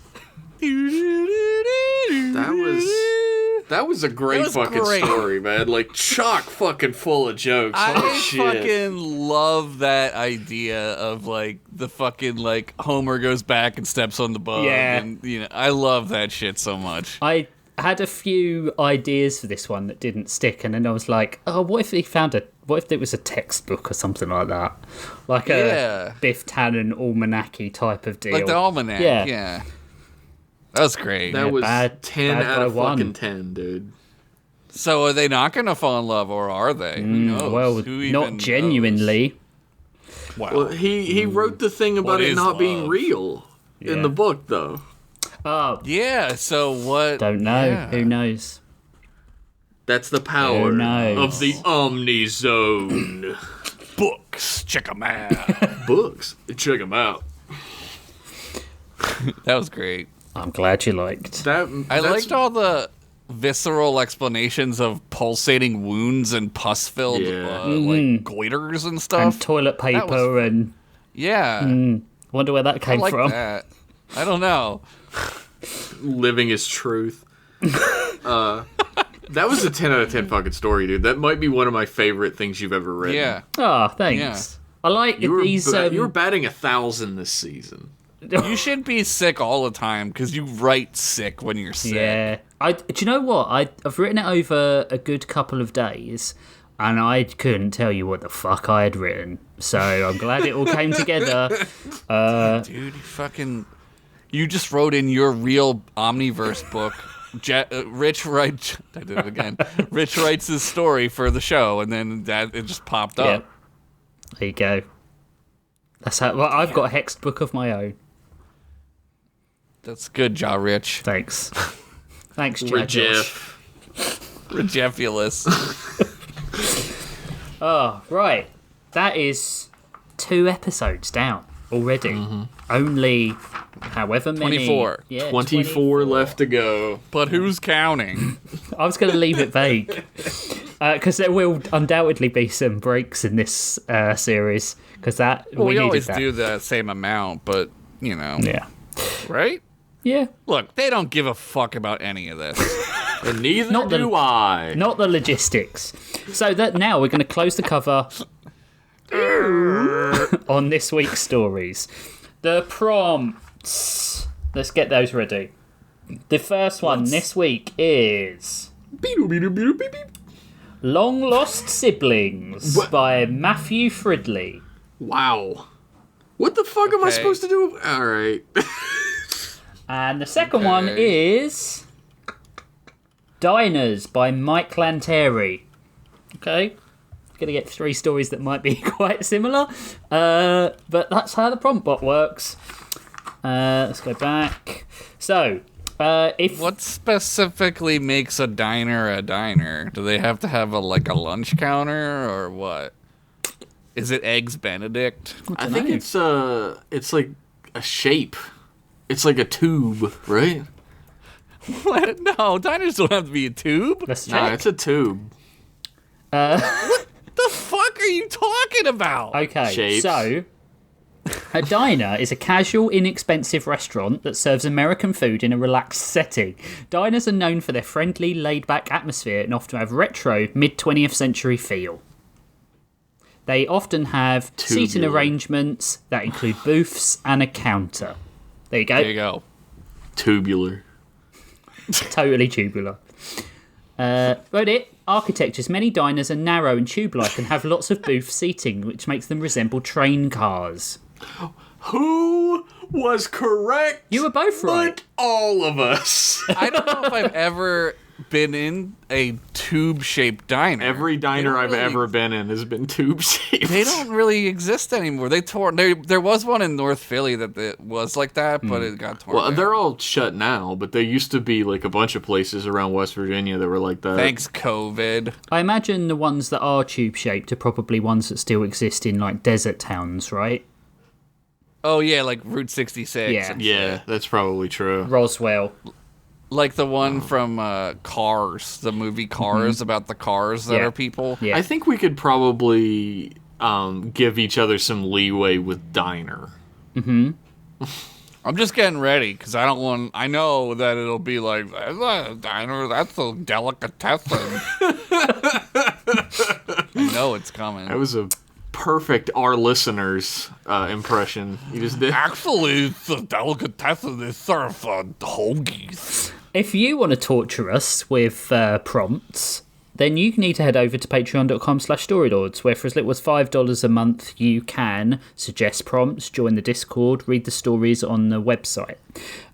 That was a great fucking great. story, man. Like chock fucking full of jokes. I Holy shit. fucking love that idea of like the fucking like Homer goes back and steps on the bug. Yeah. And I love that shit so much. I had a few ideas for this one that didn't stick, and then I was like, oh, what if it was a textbook or something like that? Like a Biff Tannen almanac-y type of deal. Like the almanac, yeah. That was great. That was bad 10 by out of one. fucking 10, dude. So are they not going to fall in love, or are they? Who knows? Well, Who even not genuinely. knows? Wow. Well, he wrote the thing about What it is not being love? real in the book, though. Oh, Yeah, so what? don't know. Yeah. Who knows? That's the power Who knows? of the Omnizone. Books. Check them out. Books. Check them out. That was great. I'm glad you liked. I That's liked all the visceral explanations of pulsating wounds and pus-filled Yeah. like goiters and stuff. And toilet That was- paper and... Yeah, Wonder where that I came like from. that. I don't know. living is truth. That was a 10 out of 10 fucking story, dude. That might be one of my favorite things you've ever written. Yeah. Oh, thanks. I like You were, these... you were batting 1,000 this season. You should be sick all the time because you write sick when you're sick. Yeah. Do you know what? I've written it over a good couple of days, and I couldn't tell you what the fuck I had written. So I'm glad it all came together. Dude, you just wrote in your real Omniverse book. Rich writes. I did it again. Rich writes his story for the show, and then it just popped up. Yeah. There you go. That's how. Well, I've got a hexed book of my own. That's good, Ja Rich. Thanks. Thanks, Ja Jeff. Rejefulous. Oh, right. That is 2 episodes down already. Only however many. 24. Yeah, 24 left to go. But who's counting? I was going to leave it vague. Because there will undoubtedly be some breaks in this series. Because We always that. do the same amount, but, Yeah. right? Yeah. Look, they don't give a fuck about any of this. And neither Not the- do I. Not the logistics. So that now we're going to close the cover on this week's stories. The prompts. Let's get those ready. The first one this week is Long Lost Siblings by Matthew Fridley. Wow. What the fuck am I Okay. supposed to do? All right. And the second one is Diners by Mike Lanteri. Okay. Gonna get 3 stories that might be quite similar. But that's how the prompt bot works. Let's go back. So, if What specifically makes a diner a diner? Do they have to have a lunch counter or what? Is it Eggs Benedict? I think it's like a shape. It's like a tube, right? What? No, diners don't have to be a tube. let's Nah, check. it's a tube. The fuck are you talking about? Okay, Shapes. so a diner is a casual, inexpensive restaurant that serves American food in a relaxed setting. Diners are known for their friendly, laid-back atmosphere and often have retro, mid-20th century feel. They often have seating Tubular. arrangements that include booths and a counter. There you go. There you go. Tubular. Totally tubular. But architectures, many diners are narrow and tube-like and have lots of booth seating, which makes them resemble train cars. Who was correct? You were both right. But all of us. I don't know if I've ever been in a tube-shaped diner. Every diner I've ever been in has been tube shaped. They don't really exist anymore. There was one in North Philly that it was like that, but it got torn Well, down. they're all shut now, but there used to be like a bunch of places around West Virginia that were like that. Thanks, COVID. I imagine the ones that are tube-shaped are probably ones that still exist in, like, desert towns, right? Oh, yeah, like Route 66. Yeah. and Yeah, that's probably true. Roswell. like the one from Cars, the movie Cars, about the cars that Yeah. are people. Yeah. I think we could probably give each other some leeway with diner. I'm just getting ready because I don't want. I know that it'll be like that's a diner. That's a delicatessen. I know it's coming. That was a perfect our listeners impression you just did. Actually, it's a delicatessen. They serve hoagies. If you want to torture us with prompts, then you need to head over to patreon.com/storylords, where for as little as $5 a month, you can suggest prompts, join the Discord, read the stories on the website.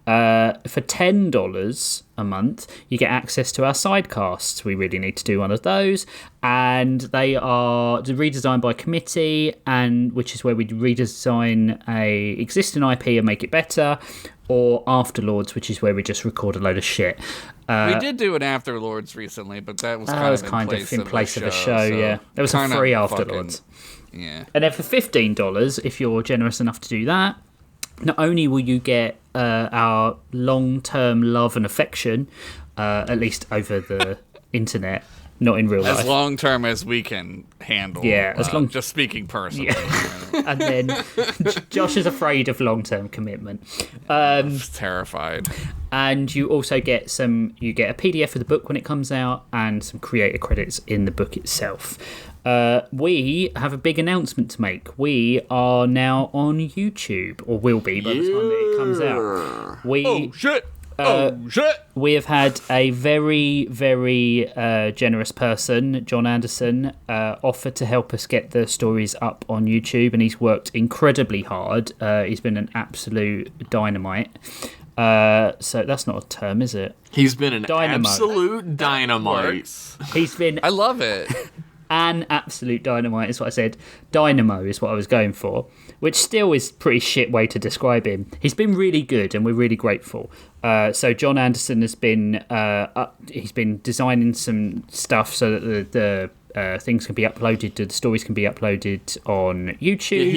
For $10 a month, you get access to our sidecasts. We really need to do one of those. And they are redesigned by committee, and which is where we redesign a existing IP and make it better, or Afterlords, which is where we just record a load of shit. We did do an Afterlords recently, but that was kind of in place of a show, so yeah. There was a kinda free fucking- Afterlords. Yeah. And then for $15, if you're generous enough to do that, not only will you get our long-term love and affection, at least over the internet, not in real As life. long term as we can handle. Yeah, as long- Just speaking personally. And then Josh is afraid of long-term commitment. Terrified. And you also get a PDF of the book when it comes out and some creator credits in the book itself. We have a big announcement to make. We are now on YouTube, or will be by the time that it comes out. We have had a very, very generous person, John Anderson, offer to help us get the stories up on YouTube, and he's worked incredibly hard. He's been an absolute dynamite. So that's not a term, is it? He's been an absolute dynamite. He's been... I love it. An absolute dynamite is what I said. Dynamo is what I was going for, which still is a pretty shit way to describe him. He's been really good, and we're really grateful. So John Anderson has been he's been designing some stuff so that the things can be uploaded, the stories can be uploaded on YouTube. Yeah,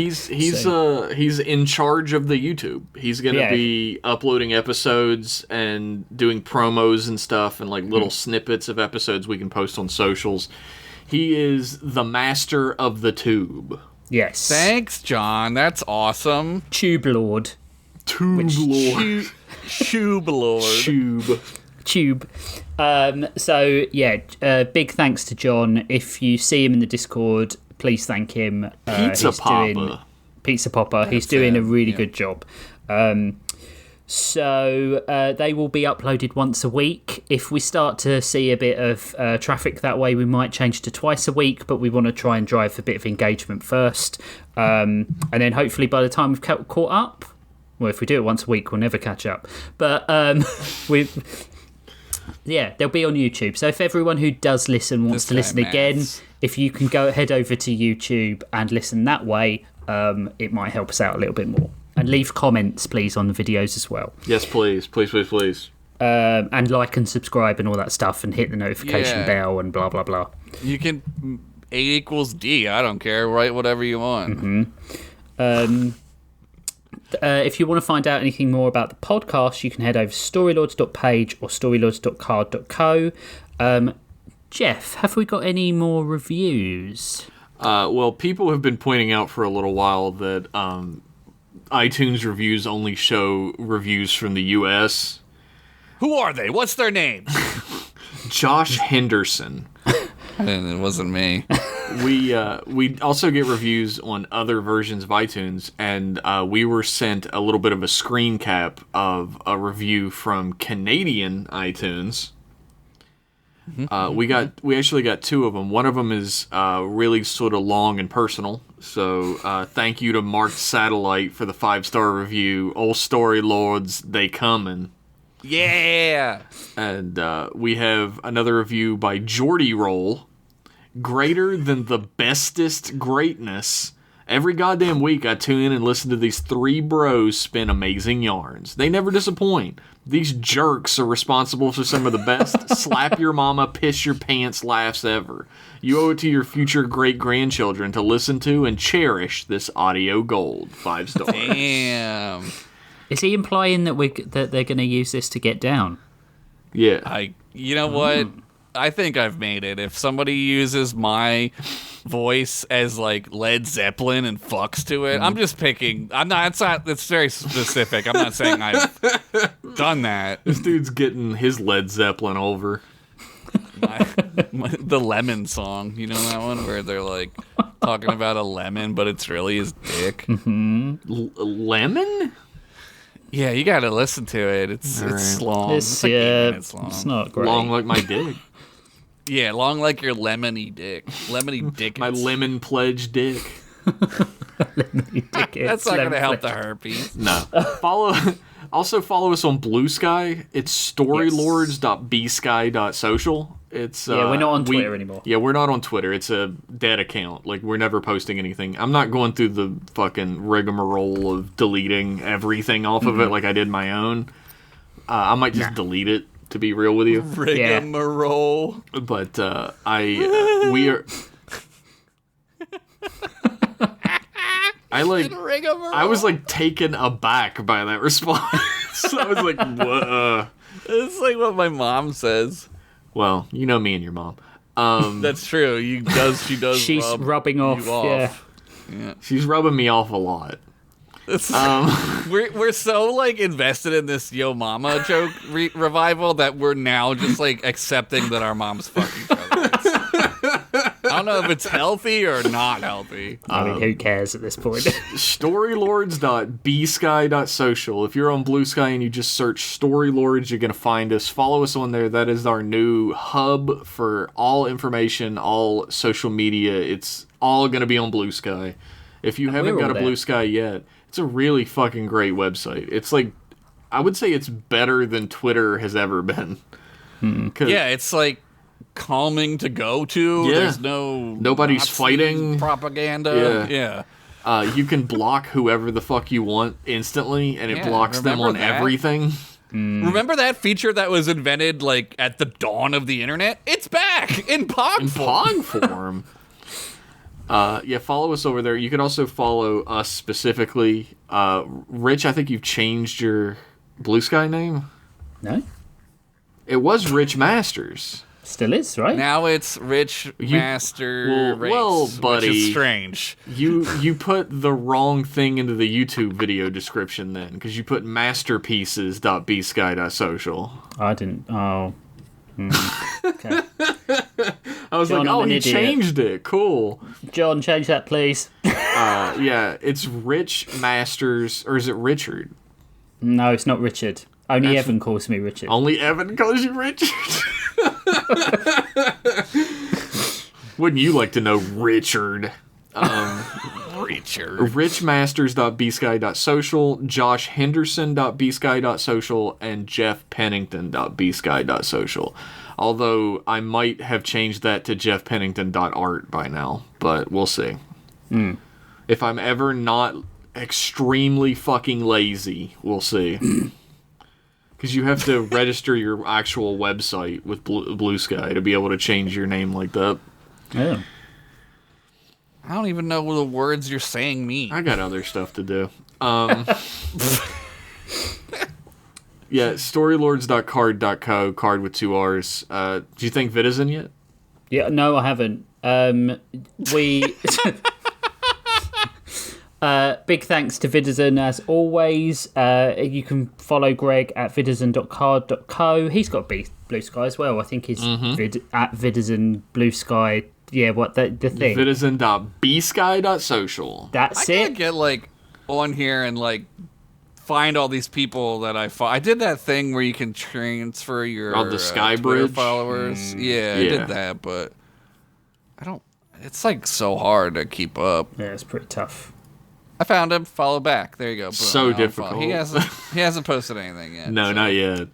he's in charge of the YouTube. He's gonna be uploading episodes and doing promos and stuff, and like little snippets of episodes we can post on socials. He is the master of the tube. Yes. Thanks, John. That's awesome. Tube Lord. Tube Lord. Tube Lord. Tube. So, yeah, big thanks to John. If you see him in the Discord, please thank him. Pizza Popper. He's doing a really good job. So they will be uploaded once a week. If we start to see a bit of traffic that way, we might change to twice a week, but we want to try and drive a bit of engagement first. And then hopefully by the time we've caught up, well, if we do it once a week, we'll never catch up. But they'll be on YouTube. So if everyone who does listen wants to listen again, if you can head over to YouTube and listen that way, it might help us out a little bit more. And leave comments, please, on the videos as well. Yes, please. Please. And like and subscribe and all that stuff, and hit the notification bell and blah, blah, blah. You can... A equals D. I don't care. Write whatever you want. If you want to find out anything more about the podcast, you can head over to storylords.page or storylords.card.co. Jeff, have we got any more reviews? Well, people have been pointing out for a little while that iTunes reviews only show reviews from the U.S. Who are they? What's their name? Josh Henderson. It wasn't me. We also get reviews on other versions of iTunes, and we were sent a little bit of a screen cap of a review from Canadian iTunes. We actually got two of them. One of them is really sort of long and personal. So thank you to Marked Satellite for the 5-star review. Old Story Lords, they comin'. Yeah. And we have another review by Geordie Roll. Greater than the bestest greatness. Every goddamn week I tune in and listen to these three bros spin amazing yarns. They never disappoint. These jerks are responsible for some of the best slap your mama, piss your pants laughs ever. You owe it to your future great-grandchildren to listen to and cherish this audio gold. 5 stars. Damn. Is he implying that they're going to use this to get down? Yeah. You know what? I think I've made it. If somebody uses my voice as like Led Zeppelin and fucks to it, I'm just picking. It's very specific. I'm not saying I've done that. This dude's getting his Led Zeppelin over. The lemon song, you know that one where they're like talking about a lemon, but it's really his dick. Lemon? Yeah, you gotta listen to it. It's long. It's like 8 minutes long. It's not great. Long like my dick. Yeah, long like your lemony dick. Lemony dick. My lemon pledge dick. That's not gonna help the herpes. No. Also follow us on Blue Sky. It's storylords.bsky.social. It's we're not on Twitter anymore. Yeah, we're not on Twitter. It's a dead account. Like, we're never posting anything. I'm not going through the fucking rigmarole of deleting everything off of it like I did my own. I might just delete it, to be real with you. Rigmarole. But we are. I was like taken aback by that response. I was like, what? It's like what my mom says. Well, you know me and your mom. That's true. She does. She's rubbing off. Yeah. She's rubbing me off a lot. We're so like invested in this Yo Mama joke revival that we're now just like accepting that our moms fuck each other. don't know if it's healthy or not healthy. I mean, who cares at this point? Storylords.bsky.social. If you're on Blue Sky and you just search Storylords, you're going to find us. Follow us on there. That is our new hub for all information, all social media. It's all going to be on Blue Sky. If you haven't got a Blue Sky yet, it's a really fucking great website. It's like, I would say it's better than Twitter has ever been. Yeah, it's like calming to go to. Yeah. There's nobody's Nazi fighting propaganda. Yeah. You can block whoever the fuck you want instantly, and it Yeah, blocks them on that? everything. Remember that feature that was invented like at the dawn of the internet? It's back in Pong form. Yeah, follow us over there. You can also follow us specifically. Rich, I think you've changed your Blue Sky name. No? It was Rich Masters. Still is, right? Now it's Rich Master Race, well, buddy, which is strange. You put the wrong thing into the YouTube video description then, because you put masterpieces.bsky.social. I didn't. Oh. Okay. I was John, like, I'm an he idiot. changed it. Cool. John, change that, please. Yeah, it's Rich Masters, or is it Richard? No, it's not Richard. Only Evan calls me Richard. Only Evan calls you Richard? Wouldn't you like to know Richard? Richard. richmasters.bsky.social, joshhenderson.bsky.social, and jeffpennington.bsky.social. Although I might have changed that to jeffpennington.art by now, but we'll see. If I'm ever not extremely fucking lazy, we'll see. Because you have to register your actual website with Blue Sky to be able to change your name like that. Yeah. I don't even know what the words you're saying mean. I got other stuff to do. Yeah, storylords.card.co, card with 2 R's. Do you think Vid is in yet? Yeah, no, I haven't. We... big thanks to Vidazen as always. You can follow Greg at vidazen.card.co. He's got Blue Sky as well. I think he's at Vidazen Blue Sky. Yeah, what the thing? Vidazen.bsky.social. That's I it. can't get like on here and like find all these people that I follow. I did that thing where you can transfer your the Sky Twitter Bridge? followers. Yeah, I did that, but I don't. It's like so hard to keep up. Yeah, it's pretty tough. I found him. Follow back. There you go. Boom. So Now difficult. He hasn't posted anything yet. No, so. not yet.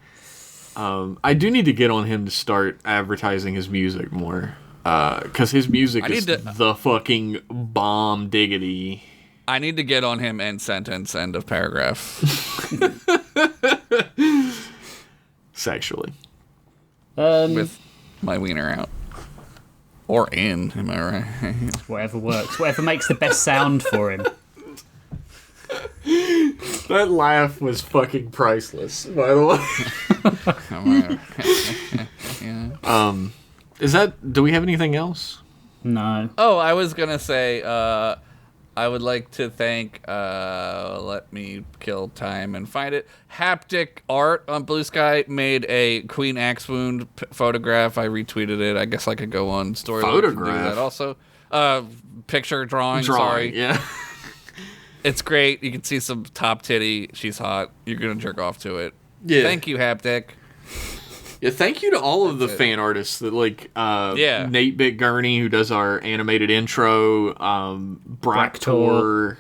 I do need to get on him to start advertising his music more. Because his music is the fucking bomb diggity. I need to get on him end sentence, end of paragraph. Sexually. With my wiener out. Or in, am I right? Whatever works. Whatever makes the best sound for him. That laugh was fucking priceless, by the way. Yeah. Do we have anything else? No. Oh, I was going to say, I would like to thank, let me kill time and find it, Haptic Art on Blue Sky made a Queen Axe Wound photograph. I retweeted it. I guess I could go on Story and do that also. Picture drawing, sorry. Yeah. It's great. You can see some top titty. She's hot. You're going to jerk off to it. Yeah. Thank you, Haptic. Yeah, thank you to all of the fan artists that Nate Bit Gurney, who does our animated intro, Bractor,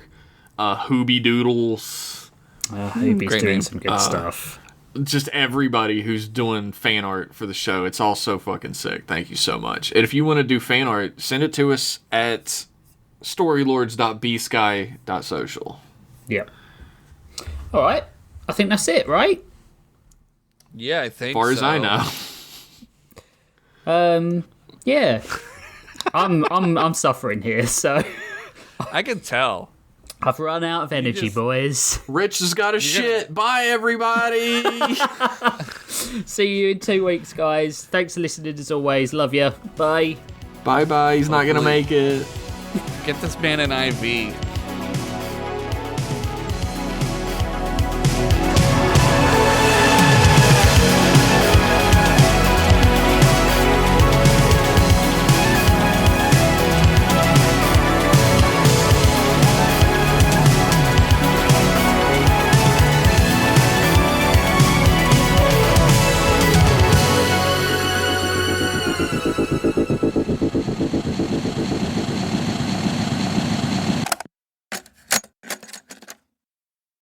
Hoobie Doodles. Hoobie's Great doing name. some good stuff. Just everybody who's doing fan art for the show. It's all so fucking sick. Thank you so much. And if you want to do fan art, send it to us at storylords.bsky.social. Yep. All right. I think that's it, right? Yeah, I think As far as I know. Yeah. I'm suffering here, so I can tell. I've run out of energy, boys. Rich has got a shit. Bye, everybody. See you in 2 weeks, guys. Thanks for listening as always. Love you. Bye. Bye-bye. He's not going to make it. Get this man an IV.